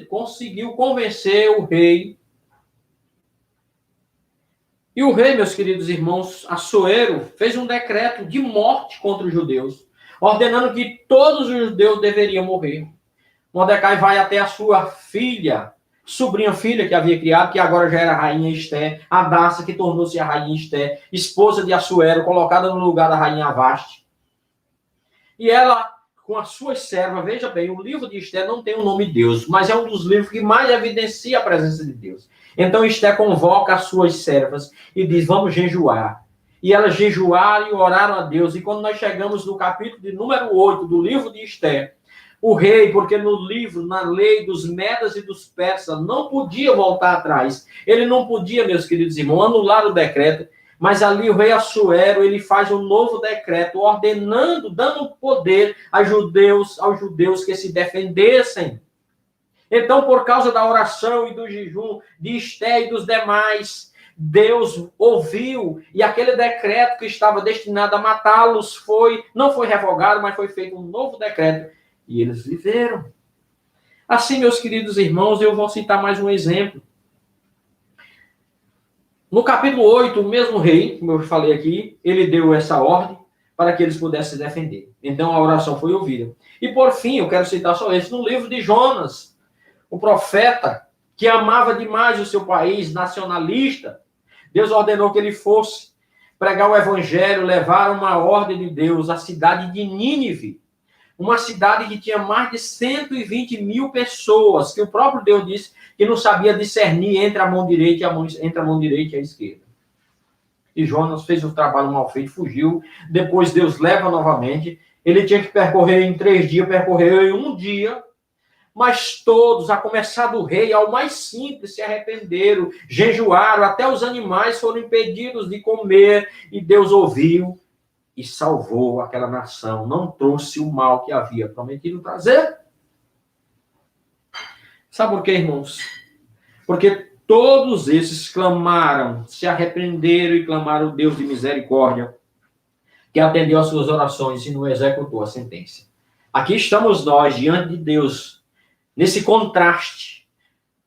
conseguiu convencer o rei. E o rei, meus queridos irmãos, Assuero, fez um decreto de morte contra os judeus, ordenando que todos os judeus deveriam morrer. Mordecai vai até a sua sobrinha filha que havia criado, que agora já era a rainha Esther, Hadassa, que tornou-se a rainha Esther, esposa de Assuero, colocada no lugar da rainha Vaste. E ela com as suas servas. Veja bem, o livro de Esther não tem o nome de Deus, mas é um dos livros que mais evidencia a presença de Deus. Então Esther convoca as suas servas e diz, vamos jejuar. E elas jejuaram e oraram a Deus. E quando nós chegamos no capítulo de número 8 do livro de Esther, o rei, porque no livro, na lei dos Medas e dos Persas, não podia voltar atrás. Ele não podia, meus queridos irmãos, anular o decreto. Mas ali o rei Assuero, ele faz um novo decreto, ordenando, dando poder aos judeus que se defendessem. Então, por causa da oração e do jejum de Esther e dos demais, Deus ouviu, e aquele decreto que estava destinado a matá-los não foi revogado, mas foi feito um novo decreto, e eles viveram. Assim, meus queridos irmãos, eu vou citar mais um exemplo. No capítulo 8, o mesmo rei, como eu falei aqui, ele deu essa ordem para que eles pudessem se defender. Então, a oração foi ouvida. E, por fim, eu quero citar só esse, no livro de Jonas, o profeta que amava demais o seu país, nacionalista, Deus ordenou que ele fosse pregar o evangelho, levar uma ordem de Deus à cidade de Nínive, uma cidade que tinha mais de 120 mil pessoas, que o próprio Deus disse que não sabia discernir entre a mão direita e a esquerda. E Jonas fez o trabalho mal feito, fugiu. Depois Deus leva novamente. Ele tinha que percorrer em 3 dias, percorreu em 1 dia. Mas todos, a começar do rei ao mais simples, se arrependeram, jejuaram, até os animais foram impedidos de comer. E Deus ouviu e salvou aquela nação. Não trouxe o mal que havia prometido trazer. Sabe por quê, irmãos? Porque todos esses clamaram, se arrependeram e clamaram o Deus de misericórdia, que atendeu às suas orações e não executou a sentença. Aqui estamos nós, diante de Deus, nesse contraste.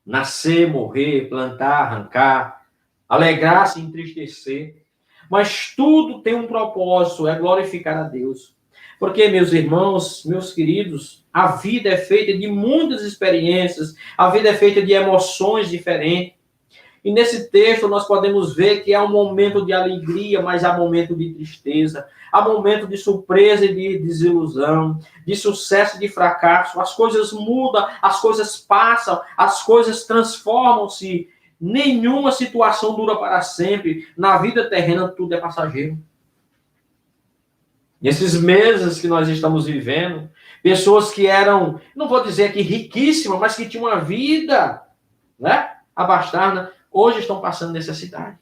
Nascer, morrer, plantar, arrancar, alegrar-se, entristecer. Mas tudo tem um propósito, é glorificar a Deus. Porque, meus irmãos, meus queridos, a vida é feita de muitas experiências, a vida é feita de emoções diferentes. E nesse texto nós podemos ver que há um momento de alegria, mas há momento de tristeza, há momento de surpresa e de desilusão, de sucesso e de fracasso. As coisas mudam, as coisas passam, as coisas transformam-se. Nenhuma situação dura para sempre. Na vida terrena tudo é passageiro. Nesses meses que nós estamos vivendo, pessoas que eram, não vou dizer que riquíssimas, mas que tinham uma vida, né, abastada, hoje estão passando necessidade.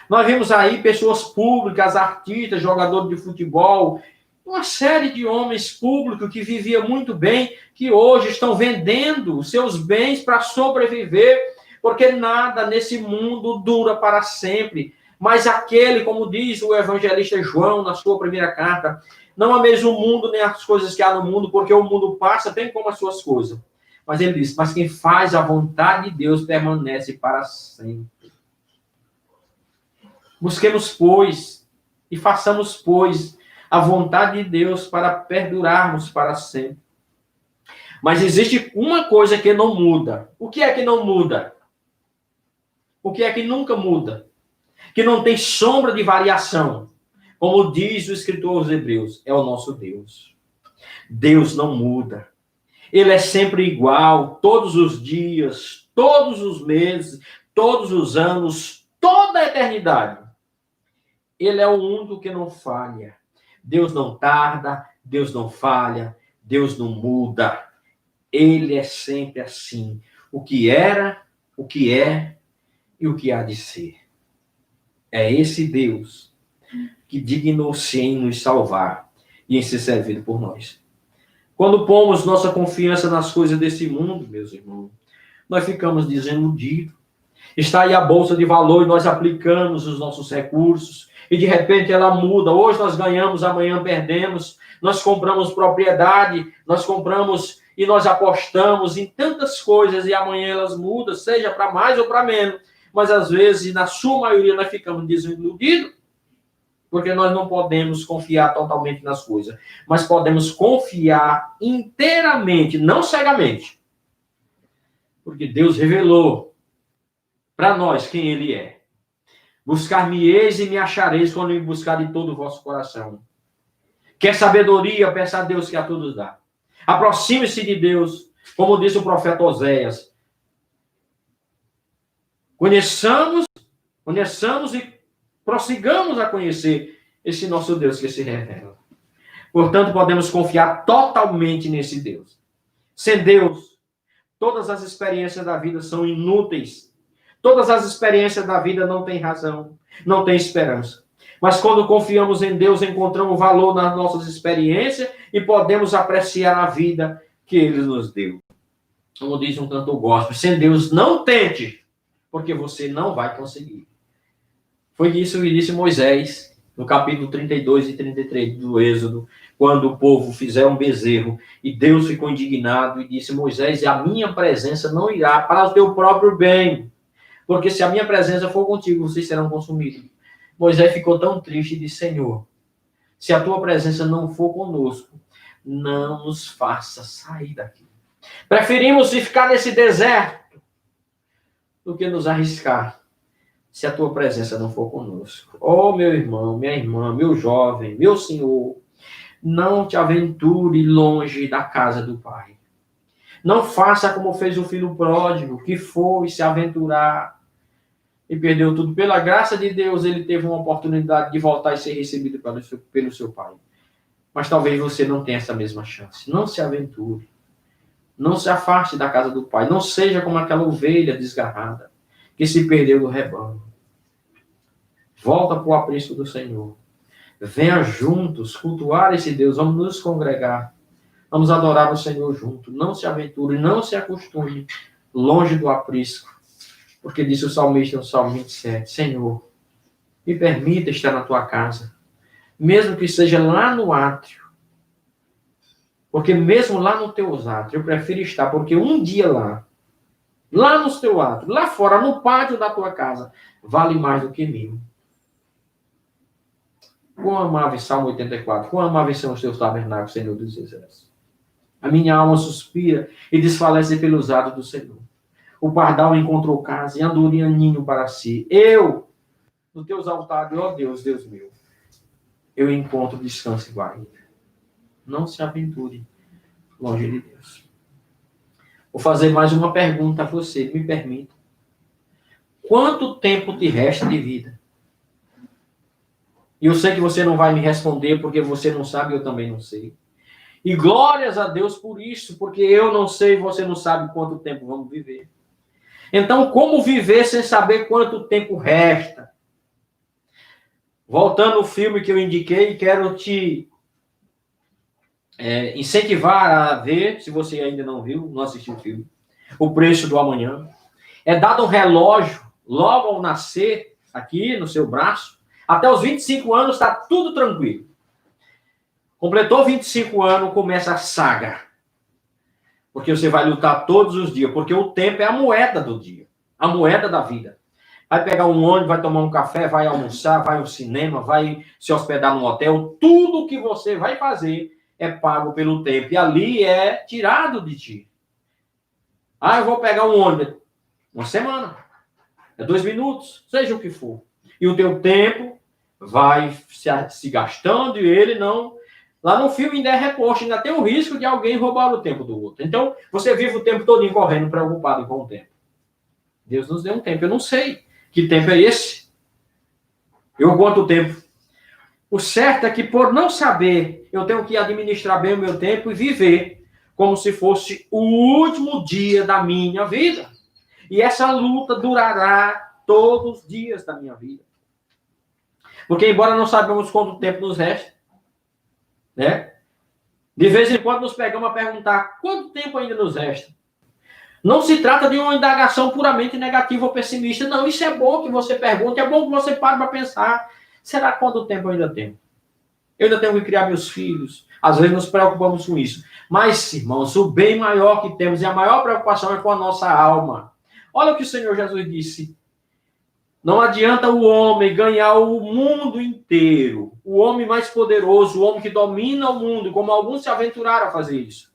Nós vemos aí pessoas públicas, artistas, jogadores de futebol, uma série de homens públicos que viviam muito bem, que hoje estão vendendo seus bens para sobreviver, porque nada nesse mundo dura para sempre. Mas aquele, como diz o evangelista João na sua primeira carta, não ameis o mundo nem as coisas que há no mundo, porque o mundo passa bem como as suas coisas. Mas ele diz, mas quem faz a vontade de Deus permanece para sempre. Busquemos, pois, e façamos, pois, a vontade de Deus para perdurarmos para sempre. Mas existe uma coisa que não muda. O que é que não muda? O que é que nunca muda? Que não tem sombra de variação. Como diz o escritor aos Hebreus, é o nosso Deus. Deus não muda. Ele é sempre igual, todos os dias, todos os meses, todos os anos, toda a eternidade. Ele é o único que não falha. Deus não tarda, Deus não falha, Deus não muda. Ele é sempre assim. O que era, o que é e o que há de ser. É esse Deus que dignou-se em nos salvar e em ser servido por nós. Quando pomos nossa confiança nas coisas desse mundo, meus irmãos, nós ficamos desiludidos. Está aí a bolsa de valor e nós aplicamos os nossos recursos e de repente ela muda. Hoje nós ganhamos, amanhã perdemos. Nós compramos propriedade, nós compramos e nós apostamos em tantas coisas e amanhã elas mudam, seja para mais ou para menos. Mas às vezes, na sua maioria, nós ficamos desiludidos, porque nós não podemos confiar totalmente nas coisas, mas podemos confiar inteiramente, não cegamente. Porque Deus revelou para nós quem Ele é. Buscar-me-eis e me achareis quando me buscar de todo o vosso coração. Quer sabedoria, peça a Deus que a todos dá. Aproxime-se de Deus, como disse o profeta Oséias. Conheçamos e prossigamos a conhecer esse nosso Deus que se revela. Portanto, podemos confiar totalmente nesse Deus. Sem Deus, todas as experiências da vida são inúteis. Todas as experiências da vida não têm razão, não têm esperança. Mas quando confiamos em Deus, encontramos valor nas nossas experiências e podemos apreciar a vida que Ele nos deu. Como diz um cantor gospel, sem Deus não tente, porque você não vai conseguir. Foi isso que disse Moisés, no capítulo 32 e 33 do Êxodo, quando o povo fizer um bezerro, e Deus ficou indignado e disse, Moisés, a minha presença não irá para o teu próprio bem, porque se a minha presença for contigo, vocês serão consumidos. Moisés ficou tão triste e disse, Senhor, se a tua presença não for conosco, não nos faça sair daqui. Preferimos ficar nesse deserto do que nos arriscar, se a tua presença não for conosco. Oh, meu irmão, minha irmã, meu jovem, meu senhor, não te aventure longe da casa do Pai. Não faça como fez o filho pródigo, que foi se aventurar e perdeu tudo. Pela graça de Deus, ele teve uma oportunidade de voltar e ser recebido pelo seu pai. Mas talvez você não tenha essa mesma chance. Não se aventure. Não se afaste da casa do Pai. Não seja como aquela ovelha desgarrada que se perdeu do rebanho. Volta para o aprisco do Senhor. Venha juntos cultuar esse Deus. Vamos nos congregar. Vamos adorar o Senhor junto. Não se aventure, não se acostume longe do aprisco. Porque disse o salmista no Salmo 27, Senhor, me permita estar na tua casa, mesmo que seja lá no átrio. Porque mesmo lá no teu átrio, eu prefiro estar, porque um dia lá no teu átrio, lá fora, no pátio da tua casa, vale mais do que 1000. Quão amável, Salmo 84, quão amáveis são os teus tabernáculos, Senhor dos Exércitos. A minha alma suspira e desfalece pelos atos do Senhor. O pardal encontrou casa e a andorinha ninho para si. Eu, nos teus altares, ó Deus, Deus meu, eu encontro descanso e guarda. Não se aventure longe de Deus. Vou fazer mais uma pergunta a você, me permita. Quanto tempo te resta de vida? E eu sei que você não vai me responder porque você não sabe, eu também não sei. E glórias a Deus por isso, porque eu não sei e você não sabe quanto tempo vamos viver. Então, como viver sem saber quanto tempo resta? Voltando ao filme que eu indiquei, quero te incentivar a ver, se você ainda não viu, não assistiu o filme, O Preço do Amanhã. É dado um relógio, logo ao nascer, aqui no seu braço, até os 25 anos está tudo tranquilo. Completou 25 anos, começa a saga. Porque você vai lutar todos os dias, porque o tempo é a moeda do dia, a moeda da vida. Vai pegar um ônibus, vai tomar um café, vai almoçar, vai ao cinema, vai se hospedar num hotel, tudo que você vai fazer é pago pelo tempo, e ali é tirado de ti. Eu vou pegar um ônibus, uma semana, 2 minutos, seja o que for. E o teu tempo vai se gastando e ele não... Lá no filme ainda é reposto, ainda tem o risco de alguém roubar o tempo do outro. Então, você vive o tempo todo correndo, preocupado com o tempo. Deus nos deu um tempo, eu não sei que tempo é esse. Eu conto o tempo. O certo é que, por não saber, eu tenho que administrar bem o meu tempo e viver como se fosse o último dia da minha vida. E essa luta durará todos os dias da minha vida. Porque, embora não saibamos quanto tempo nos resta, né? De vez em quando nos pegamos a perguntar quanto tempo ainda nos resta. Não se trata de uma indagação puramente negativa ou pessimista. Não, isso é bom que você pergunte, é bom que você pare para pensar. Será quanto tempo eu ainda tenho? Eu ainda tenho que criar meus filhos. Às vezes nos preocupamos com isso. Mas, irmãos, o bem maior que temos e a maior preocupação é com a nossa alma. Olha o que o Senhor Jesus disse. Não adianta o homem ganhar o mundo inteiro, o homem mais poderoso, o homem que domina o mundo, como alguns se aventuraram a fazer isso.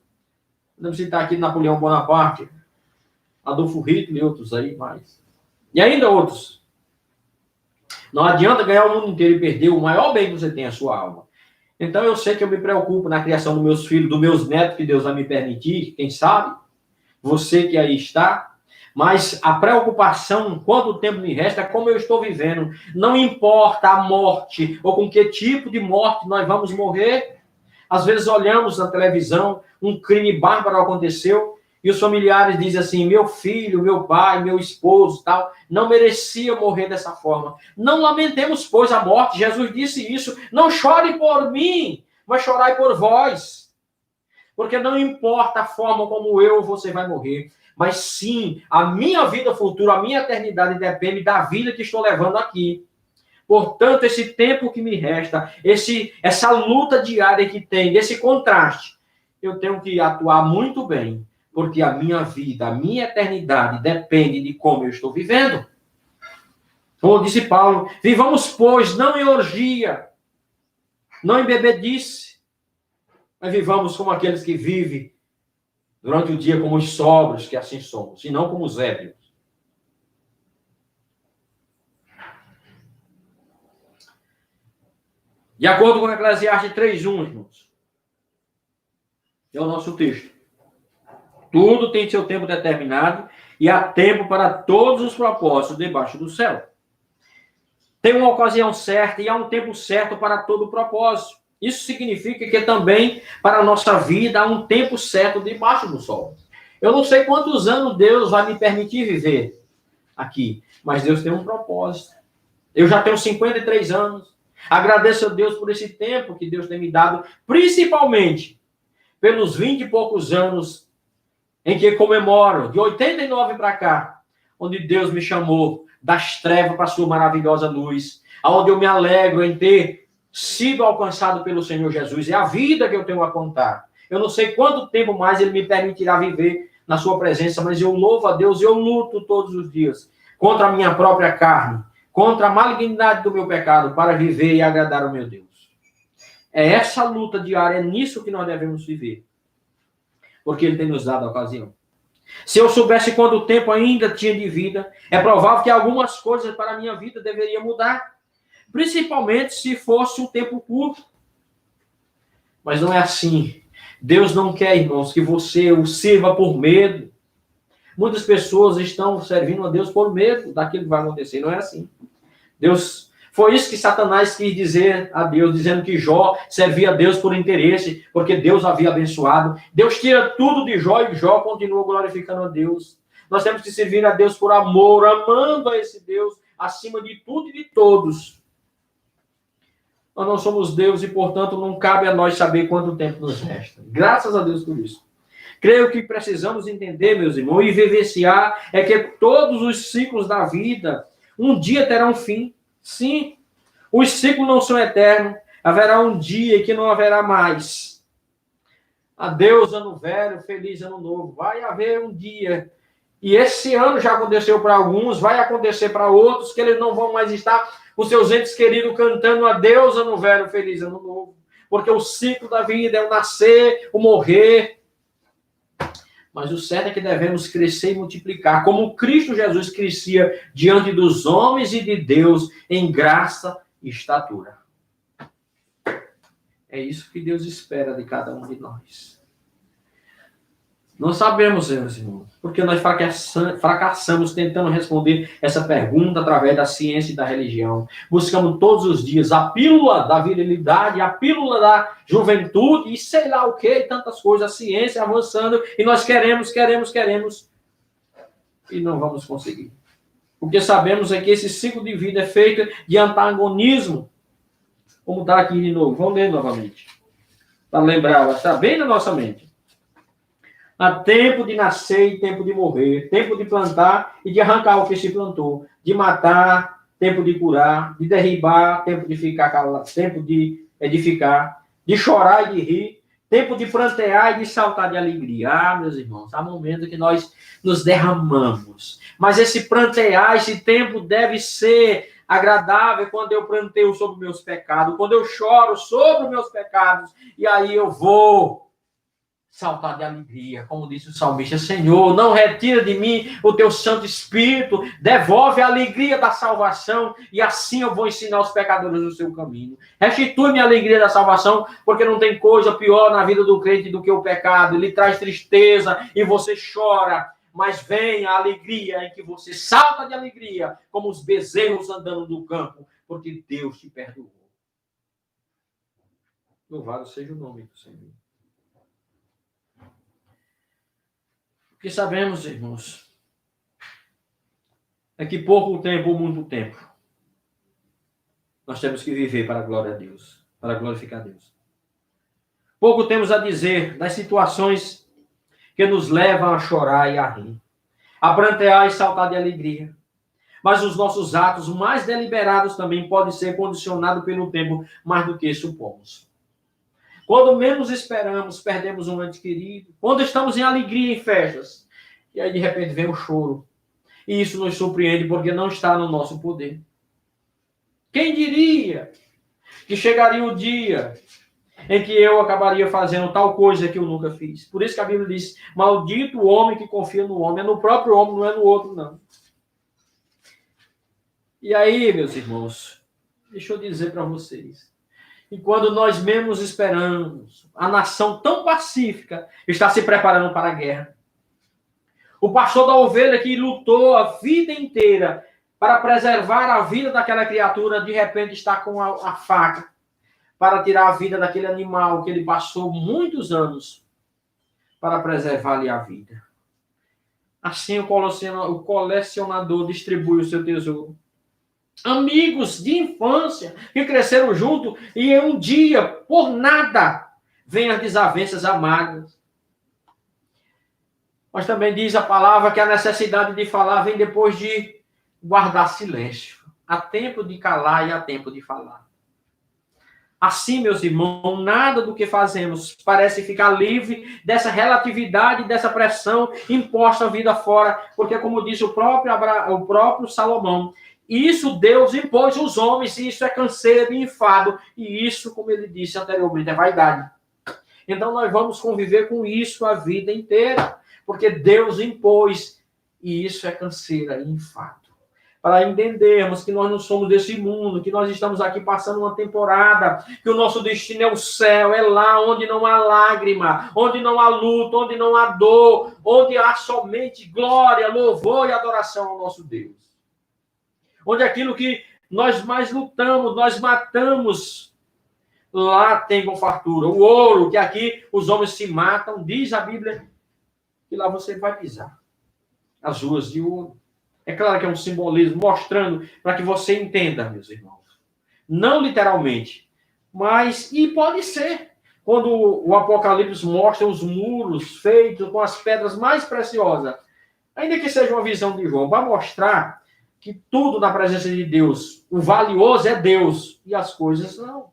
Podemos citar aqui Napoleão Bonaparte, Adolfo Hitler e outros aí mais. E ainda outros. Não adianta ganhar o mundo inteiro e perder o maior bem que você tem, a sua alma. Então eu sei que eu me preocupo na criação dos meus filhos, dos meus netos, que Deus vai me permitir, quem sabe, você que aí está, mas a preocupação, quanto tempo me resta, é como eu estou vivendo. Não importa a morte, ou com que tipo de morte nós vamos morrer. Às vezes olhamos na televisão, um crime bárbaro aconteceu, e os familiares dizem assim, meu filho, meu pai, meu esposo, tal, não merecia morrer dessa forma. Não lamentemos, pois, a morte. Jesus disse isso. Não chore por mim, mas chorai por vós. Porque não importa a forma como eu ou você vai morrer, mas sim, a minha vida futura, a minha eternidade depende da vida que estou levando aqui. Portanto, esse tempo que me resta, essa luta diária que tem, esse contraste, eu tenho que atuar muito bem, porque a minha vida, a minha eternidade depende de como eu estou vivendo. Como disse Paulo, vivamos, pois, não em orgia, não em bebedice, mas vivamos como aqueles que vivem durante o dia como os sóbrios, que assim somos, e não como os ébrios. De acordo com Eclesiastes 3:1, irmãos, é o nosso texto. Tudo tem seu tempo determinado e há tempo para todos os propósitos debaixo do céu. Tem uma ocasião certa e há um tempo certo para todo o propósito. Isso significa que também para a nossa vida há um tempo certo debaixo do sol. Eu não sei quantos anos Deus vai me permitir viver aqui, mas Deus tem um propósito. Eu já tenho 53 anos. Agradeço a Deus por esse tempo que Deus tem me dado, principalmente pelos 20 e poucos anos em que comemoro, de 89 para cá, onde Deus me chamou das trevas para a sua maravilhosa luz, onde eu me alegro em ter sido alcançado pelo Senhor Jesus. É a vida que eu tenho a contar. Eu não sei quanto tempo mais Ele me permitirá viver na sua presença, mas eu louvo a Deus e eu luto todos os dias contra a minha própria carne, contra a malignidade do meu pecado, para viver e agradar o meu Deus. É essa luta diária, é nisso que nós devemos viver, porque Ele tem nos dado a ocasião. Se eu soubesse quanto tempo ainda tinha de vida, é provável que algumas coisas para a minha vida deveriam mudar, principalmente se fosse um tempo curto. Mas não é assim. Deus não quer, irmãos, que você o sirva por medo. Muitas pessoas estão servindo a Deus por medo daquilo que vai acontecer. Não é assim. Deus, foi isso que Satanás quis dizer a Deus, dizendo que Jó servia a Deus por interesse, porque Deus havia abençoado. Deus tira tudo de Jó e Jó continua glorificando a Deus. Nós temos que servir a Deus por amor, amando a esse Deus acima de tudo e de todos. Nós não somos Deus e, portanto, não cabe a nós saber quanto tempo nos resta. Graças a Deus por isso. Creio que precisamos entender, meus irmãos, e vivenciar é que todos os ciclos da vida um dia terão fim. Sim, os ciclos não são eternos. Haverá um dia que não haverá mais. Adeus, ano velho, feliz ano novo. Vai haver um dia. E esse ano já aconteceu para alguns, vai acontecer para outros, que eles não vão mais estar com seus entes queridos cantando adeus, ano velho, feliz ano novo. Porque o ciclo da vida é o nascer, o morrer. Mas o certo é que devemos crescer e multiplicar, como Cristo Jesus crescia diante dos homens e de Deus em graça e estatura. É isso que Deus espera de cada um de nós. Não sabemos, meus irmãos, porque nós fracassamos tentando responder essa pergunta através da ciência e da religião. Buscamos todos os dias a pílula da virilidade, a pílula da juventude e sei lá o que, tantas coisas, a ciência avançando, e nós queremos, e não vamos conseguir. Porque sabemos é que esse ciclo de vida é feito de antagonismo. Como está aqui de novo, vamos ler novamente. Para lembrar, está bem na nossa mente. Há tempo de nascer e tempo de morrer, tempo de plantar e de arrancar o que se plantou, de matar, tempo de curar, de derribar, tempo de ficar calado, tempo de edificar, de chorar e de rir, tempo de prantear e de saltar de alegria. Ah, meus irmãos, há momentos que nós nos derramamos, mas esse prantear, esse tempo deve ser agradável quando eu pranteio sobre meus pecados, quando eu choro sobre os meus pecados, e aí eu vou saltar de alegria, como disse o salmista: Senhor, não retira de mim o teu Santo Espírito, devolve a alegria da salvação, e assim eu vou ensinar os pecadores o seu caminho. Restitui-me a alegria da salvação, porque não tem coisa pior na vida do crente do que o pecado. Ele traz tristeza e você chora, mas vem a alegria em que você salta de alegria, como os bezerros andando no campo, porque Deus te perdoou. Louvado seja o nome do Senhor. O que sabemos, irmãos, é que pouco tempo ou muito tempo nós temos que viver para a glória a Deus, para glorificar a Deus. Pouco temos a dizer das situações que nos levam a chorar e a rir, a prantear e saltar de alegria. Mas os nossos atos mais deliberados também podem ser condicionados pelo tempo mais do que supomos. Quando menos esperamos, perdemos um ente querido. Quando estamos em alegria em festas, e aí de repente vem o choro. E isso nos surpreende porque não está no nosso poder. Quem diria que chegaria o dia em que eu acabaria fazendo tal coisa que eu nunca fiz? Por isso que a Bíblia diz: maldito o homem que confia no homem. É no próprio homem, não é no outro, não. E aí, meus irmãos, deixa eu dizer para vocês. E quando nós menos esperamos, a nação tão pacífica está se preparando para a guerra. O pastor da ovelha que lutou a vida inteira para preservar a vida daquela criatura, de repente está com a faca para tirar a vida daquele animal que ele passou muitos anos para preservar-lhe a vida. Assim o colecionador distribui o seu tesouro. Amigos de infância que cresceram junto e um dia, por nada, vem as desavenças amargas. Mas também diz a palavra que a necessidade de falar vem depois de guardar silêncio. Há tempo de calar e há tempo de falar. Assim, meus irmãos, nada do que fazemos parece ficar livre dessa relatividade, dessa pressão imposta a vida fora, porque, como diz o próprio Salomão, isso Deus impôs aos homens, e isso é canseiro e enfado, e isso, como ele disse anteriormente, é vaidade. Então nós vamos conviver com isso a vida inteira, porque Deus impôs, e isso é canseira e enfado. Para entendermos que nós não somos desse mundo, que nós estamos aqui passando uma temporada, que o nosso destino é o céu, é lá onde não há lágrima, onde não há luta, onde não há dor, onde há somente glória, louvor e adoração ao nosso Deus. Onde aquilo que nós mais lutamos, nós matamos, lá tem com fartura. O ouro, que aqui os homens se matam, diz a Bíblia, que lá você vai pisar. As ruas de ouro. É claro que é um simbolismo mostrando para que você entenda, meus irmãos. Não literalmente, mas, e pode ser. Quando o Apocalipse mostra os muros feitos com as pedras mais preciosas, ainda que seja uma visão de João, vai mostrar que tudo na presença de Deus, o valioso é Deus, e as coisas não.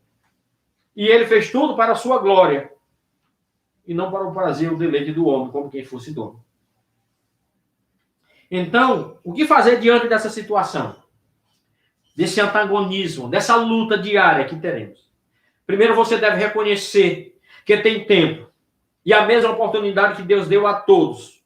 E ele fez tudo para a sua glória, e não para o prazer, o deleite do homem, como quem fosse dono. Então, o que fazer diante dessa situação? Desse antagonismo, dessa luta diária que teremos? Primeiro, você deve reconhecer que tem tempo, e a mesma oportunidade que Deus deu a todos.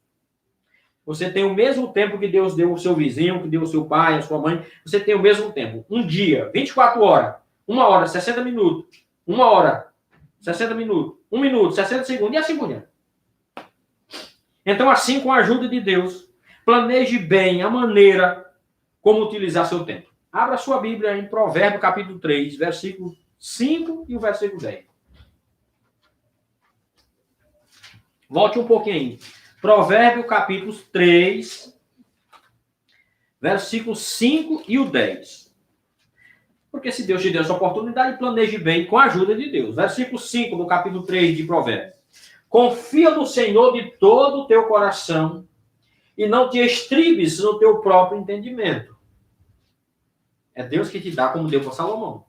Você tem o mesmo tempo que Deus deu ao seu vizinho, que deu ao seu pai, à sua mãe. Você tem o mesmo tempo. Um dia, 24 horas. 1 hora, 60 minutos. 1 hora, 60 minutos. 1 minuto, 60 segundos. E assim por diante. Então, assim, com a ajuda de Deus, planeje bem a maneira como utilizar seu tempo. Abra sua Bíblia em Provérbios, capítulo 3, versículo 5 e o versículo 10. Volte um pouquinho aí. Provérbios, capítulo 3, versículos 5 e o 10. Porque se Deus te deu essa oportunidade, planeje bem com a ajuda de Deus. Versículo 5 do capítulo 3 de Provérbios. Confia no Senhor de todo o teu coração e não te estribes no teu próprio entendimento. É Deus que te dá, como deu para Salomão.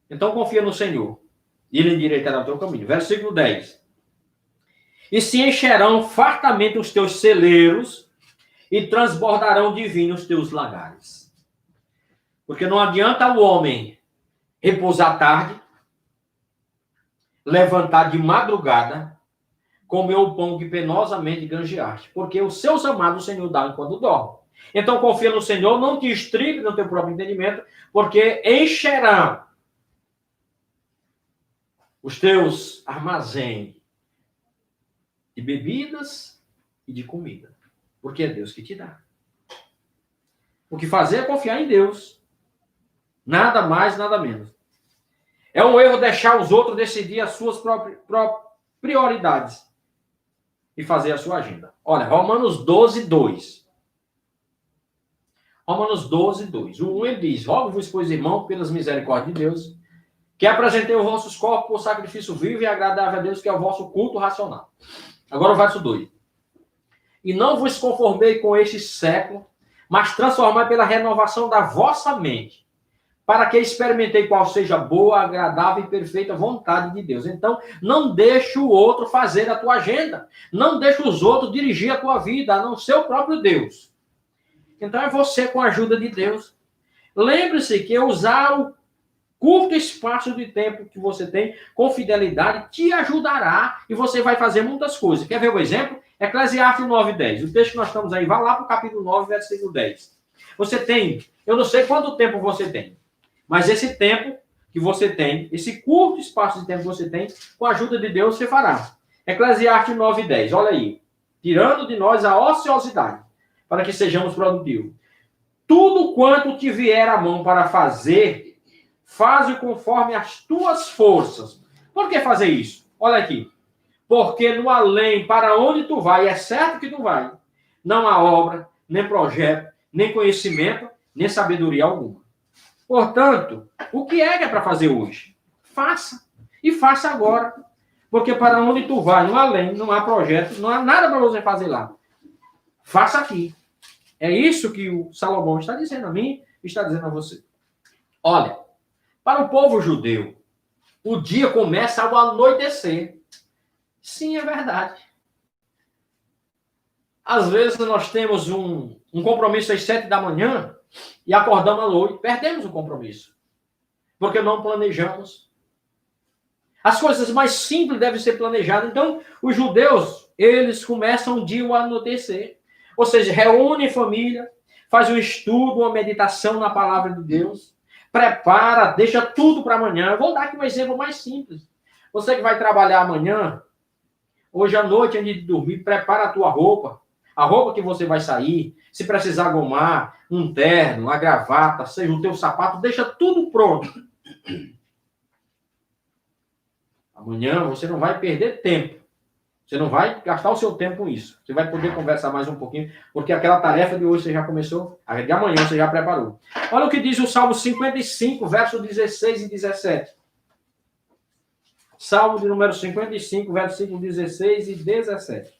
Então confia no Senhor e Ele endireitará o teu caminho. Versículo 10. E se encherão fartamente os teus celeiros e transbordarão de vinho os teus lagares. Porque não adianta o homem repousar tarde, levantar de madrugada, comeu o pão que penosamente granjeaste, porque os seus amados o Senhor dá enquanto dorme. Então confia no Senhor, não te estribe no teu próprio entendimento, porque encherão os teus armazéns de bebidas e de comida, porque é Deus que te dá. O que fazer é confiar em Deus. Nada mais, nada menos. É um erro deixar os outros decidir as suas próprias prioridades e fazer a sua agenda. Olha, Romanos 12, 2. Romanos 12, 2. O 1 ele diz: rogo-vos, pois, irmão, pelas misericórdias de Deus, que apresentei os vossos corpos por sacrifício vivo e agradável a Deus, que é o vosso culto racional. Agora o verso 2. E não vos conformei com este século, mas transformai pela renovação da vossa mente, para que experimentei qual seja boa, agradável e perfeita vontade de Deus. Então, não deixe o outro fazer a tua agenda. Não deixe os outros dirigir a tua vida, a não ser o próprio Deus. Então, é você com a ajuda de Deus. Lembre-se que usar o curto espaço de tempo que você tem com fidelidade te ajudará e você vai fazer muitas coisas. Quer ver o exemplo? Eclesiastes 9:10. O texto que nós estamos aí, vá lá para o capítulo 9, versículo 10. Você tem, eu não sei quanto tempo você tem, mas esse tempo que você tem, esse curto espaço de tempo que você tem, com a ajuda de Deus você fará. Eclesiastes 9:10. Olha aí. Tirando de nós a ociosidade, para que sejamos produtivos. Tudo quanto te vier à mão para fazer, faze conforme as tuas forças. Por que fazer isso? Olha aqui. Porque no além, para onde tu vai, é certo que tu vai, não há obra, nem projeto, nem conhecimento, nem sabedoria alguma. Portanto, o que é para fazer hoje? Faça. E faça agora. Porque para onde tu vai, no além, não há projeto, não há nada para você fazer lá. Faça aqui. É isso que o Salomão está dizendo a mim, está dizendo a você. Olha, para o povo judeu, o dia começa ao anoitecer. Sim, é verdade. Às vezes nós temos um compromisso às 7 da manhã e acordamos à noite, perdemos o compromisso. Porque não planejamos. As coisas mais simples devem ser planejadas. Então, os judeus, eles começam o dia ao anoitecer. Ou seja, reúnem família, faz um estudo, uma meditação na palavra de Deus, prepara, deixa tudo para amanhã. Eu vou dar aqui um exemplo mais simples. Você que vai trabalhar amanhã, hoje à noite, antes de dormir, prepara a tua roupa. A roupa que você vai sair, se precisar gomar, um terno, uma gravata, seja o teu sapato, deixa tudo pronto. Amanhã você não vai perder tempo. Você não vai gastar o seu tempo com isso. Você vai poder conversar mais um pouquinho, porque aquela tarefa de hoje você já começou, a de amanhã você já preparou. Olha o que diz o Salmo 55, versos 16 e 17. Salmo de número 55, versículos 16 e 17.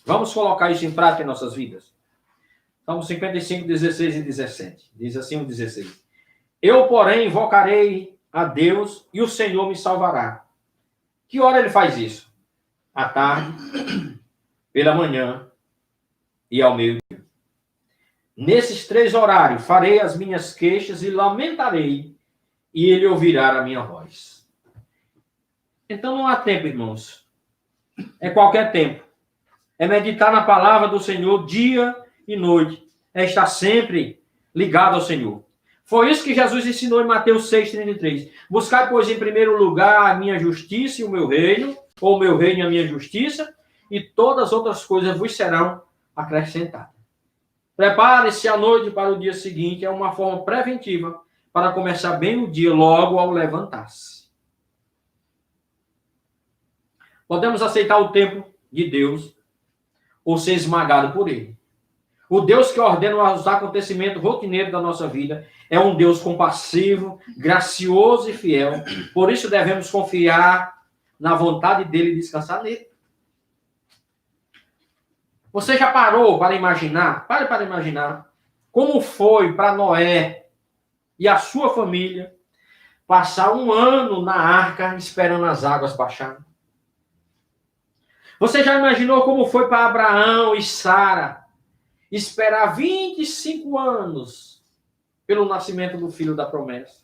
Vamos colocar isso em prática em nossas vidas. Salmo 55, 16 e 17. Diz assim o 16. Eu, porém, invocarei a Deus e o Senhor me salvará. Que hora ele faz isso? À tarde, pela manhã e ao meio-dia. Nesses 3 horários farei as minhas queixas e lamentarei, e ele ouvirá a minha voz. Então não há tempo, irmãos. É qualquer tempo. É meditar na palavra do Senhor dia e noite. É estar sempre ligado ao Senhor. Foi isso que Jesus ensinou em Mateus 6,33. Buscai, pois, em primeiro lugar a minha justiça e o meu reino, ou o meu reino e a minha justiça, e todas as outras coisas vos serão acrescentadas. Prepare-se à noite para o dia seguinte, é uma forma preventiva para começar bem o dia logo ao levantar-se. Podemos aceitar o tempo de Deus ou ser esmagado por ele. O Deus que ordena os acontecimentos rotineiros da nossa vida é um Deus compassivo, gracioso e fiel. Por isso devemos confiar na vontade dele e descansar nele. Você já parou para imaginar? Pare para imaginar como foi para Noé e a sua família passar um ano na arca esperando as águas baixarem? Você já imaginou como foi para Abraão e Sara esperar 25 anos pelo nascimento do filho da promessa?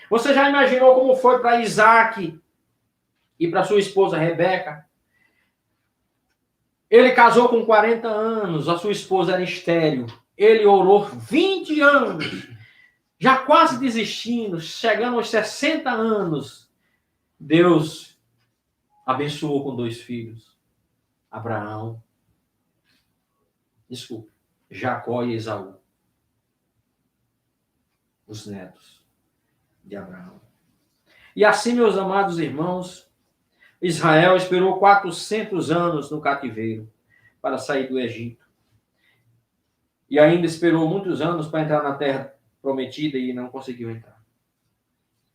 Você já imaginou como foi para Isaac e para sua esposa Rebeca? Ele casou com 40 anos, a sua esposa era estéril. Ele orou 20 anos, já quase desistindo, chegando aos 60 anos. Deus abençoou com 2 filhos. Abraão, desculpe, Jacó e Esaú. Os netos de Abraão. E assim, meus amados irmãos, Israel esperou 400 anos no cativeiro para sair do Egito. E ainda esperou muitos anos para entrar na terra prometida e não conseguiu entrar.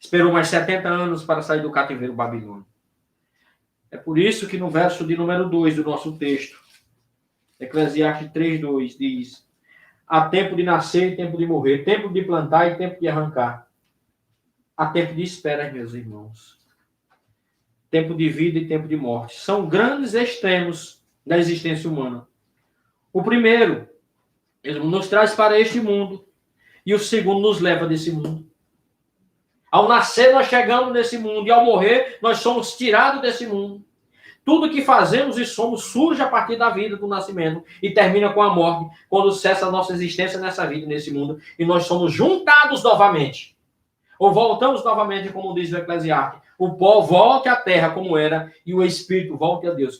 Esperou mais 70 anos para sair do cativeiro babilônico. É por isso que no verso de número 2 do nosso texto, Eclesiastes 3:2 diz: há tempo de nascer e tempo de morrer, tempo de plantar e tempo de arrancar. Há tempo de espera, meus irmãos. Tempo de vida e tempo de morte. São grandes extremos da existência humana. O primeiro, ele nos traz para este mundo. E o segundo, nos leva desse mundo. Ao nascer, nós chegamos nesse mundo. E ao morrer, nós somos tirados desse mundo. Tudo que fazemos e somos surge a partir da vida, do nascimento. E termina com a morte, quando cessa a nossa existência nessa vida, nesse mundo. E nós somos juntados novamente. Ou voltamos novamente, como diz o Eclesiastes. O pó volte à terra como era e o espírito volte a Deus.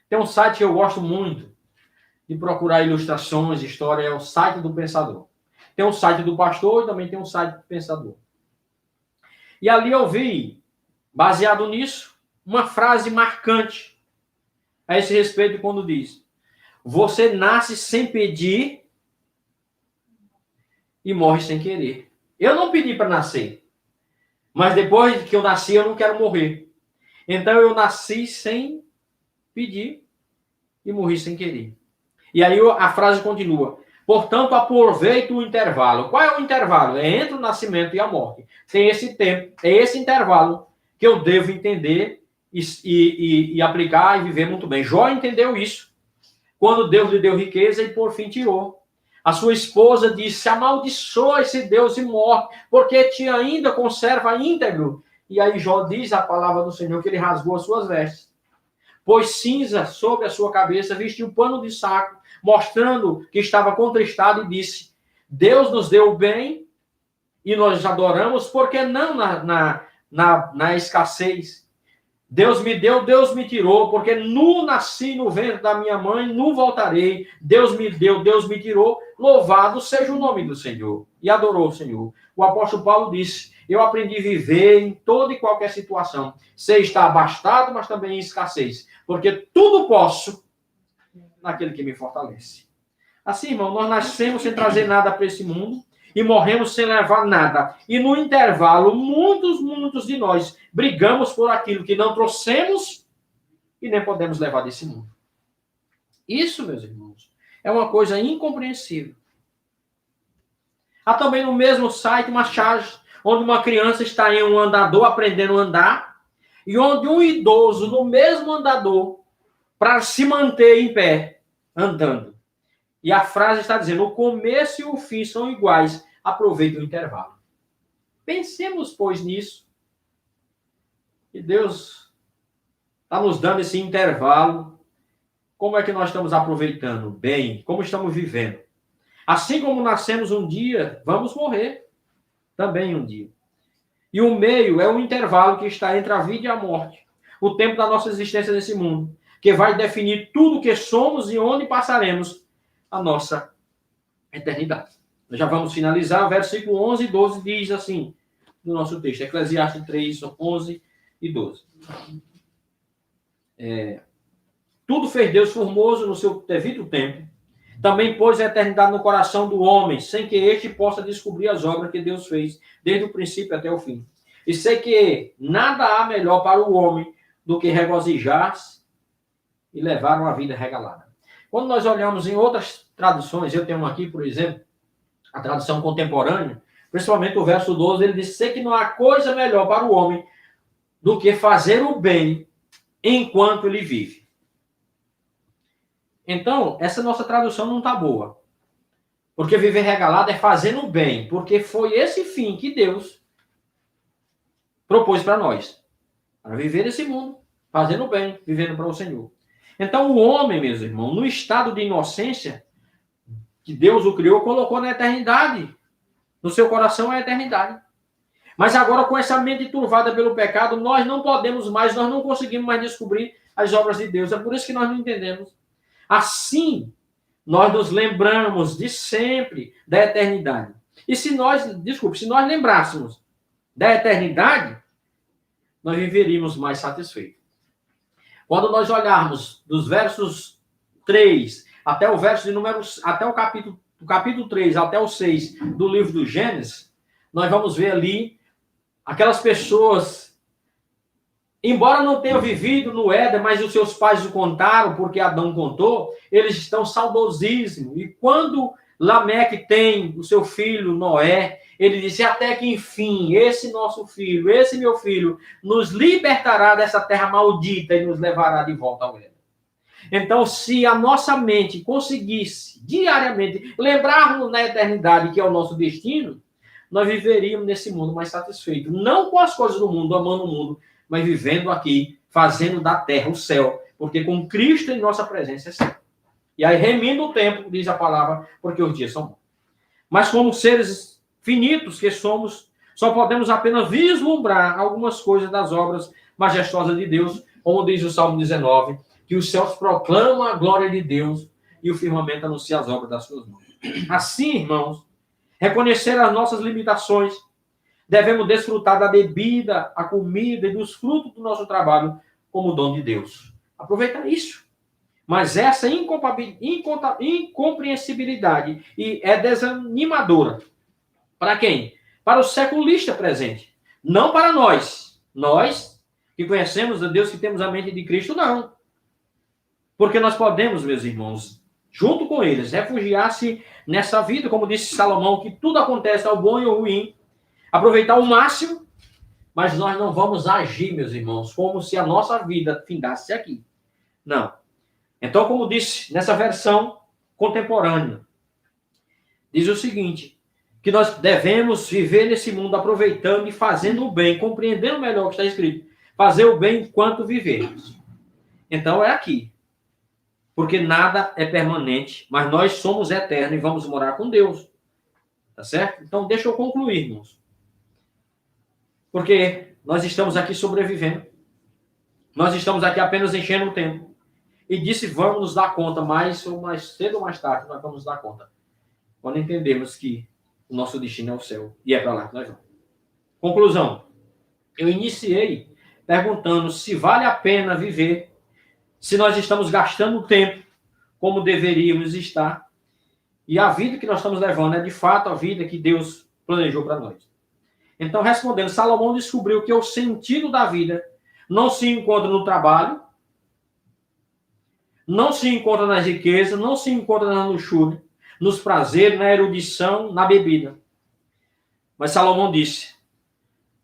Tem um site que eu gosto muito de procurar ilustrações, história, é o site do Pensador. Tem um site do pastor e também tem um site do Pensador. E ali eu vi, baseado nisso, uma frase marcante a esse respeito quando diz: você nasce sem pedir e morre sem querer. Eu não pedi para nascer. Mas depois que eu nasci, eu não quero morrer. Então eu nasci sem pedir e morri sem querer. E aí a frase continua: portanto, aproveito o intervalo. Qual é o intervalo? É entre o nascimento e a morte. Tem esse tempo, é esse intervalo que eu devo entender e aplicar e viver muito bem. Jó entendeu isso. Quando Deus lhe deu riqueza e por fim tirou. A sua esposa disse: amaldiçoa esse Deus e morre, porque te ainda conserva íntegro. E aí Jó diz a palavra do Senhor que ele rasgou as suas vestes. Pôs cinza sobre a sua cabeça, vestiu pano de saco, mostrando que estava contristado e disse: Deus nos deu o bem e nós adoramos, porque não na escassez? Deus me deu, Deus me tirou, porque nu nasci no ventre da minha mãe, nu voltarei. Deus me deu, Deus me tirou, louvado seja o nome do Senhor. E adorou o Senhor. O apóstolo Paulo disse: eu aprendi a viver em toda e qualquer situação. Sei estar abastado, mas também em escassez. Porque tudo posso naquele que me fortalece. Assim, irmão, nós nascemos sem trazer nada para esse mundo e morremos sem levar nada. E no intervalo, muitos de nós brigamos por aquilo que não trouxemos e nem podemos levar desse mundo. Isso, meus irmãos, é uma coisa incompreensível. Há também no mesmo site uma charge onde uma criança está em um andador aprendendo a andar e onde um idoso no mesmo andador para se manter em pé, andando. E a frase está dizendo: o começo e o fim são iguais, aproveite o intervalo. Pensemos, pois, nisso. E Deus está nos dando esse intervalo. Como é que nós estamos aproveitando bem? Como estamos vivendo? Assim como nascemos um dia, vamos morrer também um dia. E o meio é o intervalo que está entre a vida e a morte. O tempo da nossa existência nesse mundo, que vai definir tudo o que somos e onde passaremos a nossa eternidade. Nós já vamos finalizar. Versículo 11 e 12 diz assim, no nosso texto, Eclesiastes 3, 11 e 12. Tudo fez Deus formoso no seu devido tempo. Também pôs a eternidade no coração do homem, sem que este possa descobrir as obras que Deus fez, desde o princípio até o fim. E sei que nada há melhor para o homem do que regozijar-se e levar uma vida regalada. Quando nós olhamos em outras traduções, eu tenho uma aqui, por exemplo, a tradução contemporânea, principalmente o verso 12, ele diz: sei que não há coisa melhor para o homem do que fazer o bem enquanto ele vive. Então, essa nossa tradução não está boa. Porque viver regalado é fazendo o bem, porque foi esse fim que Deus propôs para nós. Para viver esse mundo, fazendo o bem, vivendo para o Senhor. Então o homem, meus irmãos, no estado de inocência, que Deus o criou, colocou na eternidade. No seu coração é a eternidade. Mas agora, com essa mente turvada pelo pecado, nós não podemos mais, nós não conseguimos mais descobrir as obras de Deus. É por isso que nós não entendemos. Assim, nós nos lembramos de sempre da eternidade. E se nós lembrássemos da eternidade, nós viveríamos mais satisfeitos. Quando nós olharmos dos versos 3 até o verso de número, até o capítulo 3 até o 6 do livro do Gênesis, nós vamos ver ali aquelas pessoas, embora não tenham vivido no Éden, mas os seus pais o contaram, porque Adão contou, eles estão saudosíssimos. E quando Lameque tem o seu filho Noé, ele disse, até que enfim, esse nosso filho, esse meu filho, nos libertará dessa terra maldita e nos levará de volta ao Éden. Então, se a nossa mente conseguisse diariamente lembrarmos na eternidade que é o nosso destino, nós viveríamos nesse mundo mais satisfeito. Não com as coisas do mundo, amando o mundo, mas vivendo aqui, fazendo da terra o céu. Porque com Cristo em nossa presença é céu. E aí remindo o tempo, diz a palavra, porque os dias são bons. Mas como seres finitos que somos, só podemos apenas vislumbrar algumas coisas das obras majestosas de Deus, como diz o Salmo 19, que os céus proclamam a glória de Deus e o firmamento anuncia as obras das suas mãos. Assim, irmãos, reconhecer as nossas limitações, devemos desfrutar da bebida, a comida e dos frutos do nosso trabalho como dom de Deus. Aproveitar isso. Mas essa incompreensibilidade é desanimadora. Para quem? Para o seculista presente. Não para nós. Nós que conhecemos a Deus, que temos a mente de Cristo, não. Porque nós podemos, meus irmãos, junto com eles, refugiar-se nessa vida, como disse Salomão, que tudo acontece ao bom e ao ruim, aproveitar o máximo, mas nós não vamos agir, meus irmãos, como se a nossa vida findasse aqui. Não. Então, como disse nessa versão contemporânea, diz o seguinte, que nós devemos viver nesse mundo aproveitando e fazendo o bem, compreendendo melhor o que está escrito, fazer o bem enquanto vivermos. Então, é aqui. Porque nada é permanente, mas nós somos eternos e vamos morar com Deus. Tá certo? Então, deixa eu concluir, irmãos. Porque nós estamos aqui sobrevivendo. Nós estamos aqui apenas enchendo o tempo. E disse, vamos nos dar conta, mais cedo ou mais tarde, nós vamos nos dar conta. Quando entendemos que o nosso destino é o céu. E é para lá que nós vamos. Conclusão. Eu iniciei perguntando se vale a pena viver, se nós estamos gastando tempo como deveríamos estar. E a vida que nós estamos levando é, de fato, a vida que Deus planejou para nós. Então, respondendo, Salomão descobriu que o sentido da vida não se encontra no trabalho, não se encontra nas riquezas, não se encontra na luxúria, nos prazeres, na erudição, na bebida. Mas Salomão disse,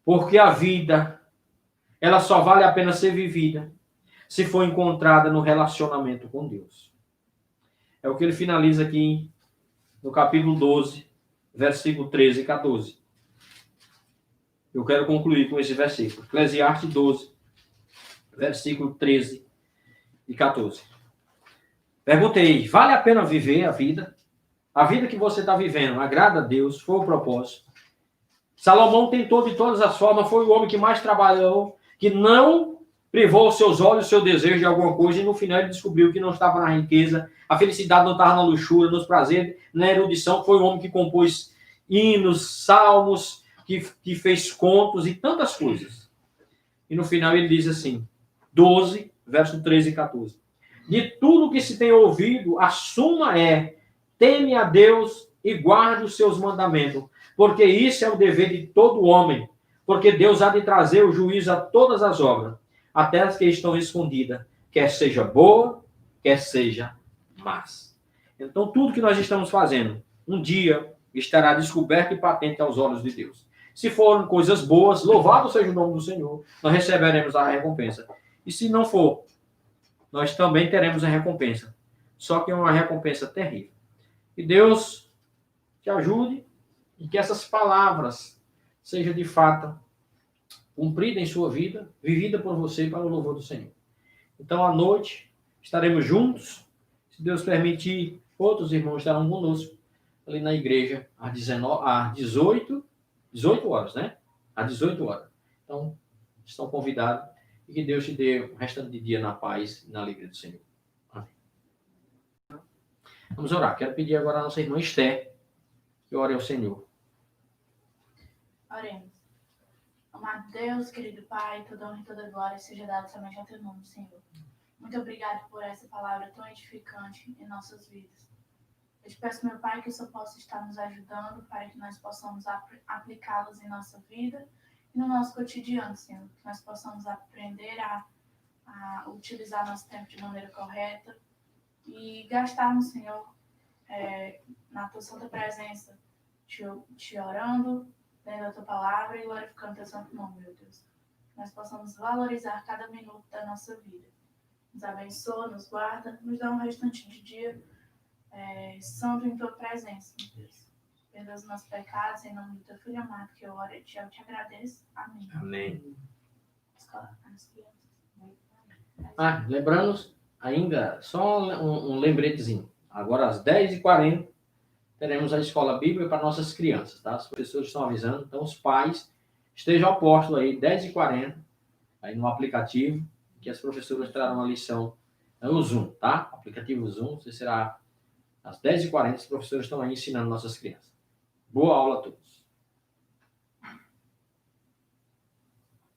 porque a vida, ela só vale a pena ser vivida se for encontrada no relacionamento com Deus. É o que ele finaliza aqui no capítulo 12, versículo 13 e 14. Eu quero concluir com esse versículo. Eclesiastes 12, versículo 13 e 14. Perguntei, vale a pena viver a vida? A vida que você está vivendo agrada a Deus? Foi o propósito? Salomão tentou de todas as formas, foi o homem que mais trabalhou, que não privou os seus olhos, o seu desejo de alguma coisa, e no final ele descobriu que não estava na riqueza, a felicidade não estava na luxúria, nos prazeres, na erudição. Foi o homem que compôs hinos, salmos, que fez contos e tantas coisas. E no final ele diz assim, 12, verso 13 e 14. De tudo que se tem ouvido, a suma é, teme a Deus e guarde os seus mandamentos, porque isso é o dever de todo homem, porque Deus há de trazer o juízo a todas as obras, até as que estão escondidas, quer seja boa, quer seja más. Então, tudo que nós estamos fazendo, um dia estará descoberto e patente aos olhos de Deus. Se forem coisas boas, louvado seja o nome do Senhor, nós receberemos a recompensa. E se não for, nós também teremos a recompensa. Só que é uma recompensa terrível. E Deus te ajude e que essas palavras sejam de fato cumpridas em sua vida, vivida por você para o louvor do Senhor. Então, à noite, estaremos juntos. Se Deus permitir, outros irmãos estarão conosco ali na igreja às 18 horas, né? Às 18 horas. Então, estão convidados e que Deus te dê o restante de dia na paz e na alegria do Senhor. Amém. Vamos orar. Quero pedir agora a nossa irmã Esther que ore ao Senhor. Oremos. Amado Deus, querido Pai, toda honra e toda glória seja dada somente ao teu nome, Senhor. Muito obrigado por essa palavra tão edificante em nossas vidas. Eu te peço, meu Pai, que o Senhor possa estar nos ajudando para que nós possamos aplicá-las em nossa vida e no nosso cotidiano, Senhor. Que nós possamos aprender a utilizar nosso tempo de maneira correta e gastarmos, Senhor, na tua santa presença, te orando, lendo a tua palavra e glorificando teu santo nome, meu Deus. Que nós possamos valorizar cada minuto da nossa vida. Nos abençoa, nos guarda, nos dá um restante de dia santo em tua presença, meu Deus. Perdoa os nossos pecados, em nome do teu Filho amado, que eu oro e te agradeço. Amém. Amém. As crianças. Lembrando ainda, só um lembretezinho. Agora às 10h40 teremos a escola bíblica para nossas crianças, tá? Os professores estão avisando, então os pais estejam ao posto aí, 10h40, aí no aplicativo, que as professoras trarão a lição no Zoom, tá? Aplicativo Zoom, você será às 10h40, os professores estão aí ensinando nossas crianças. Boa aula a todos.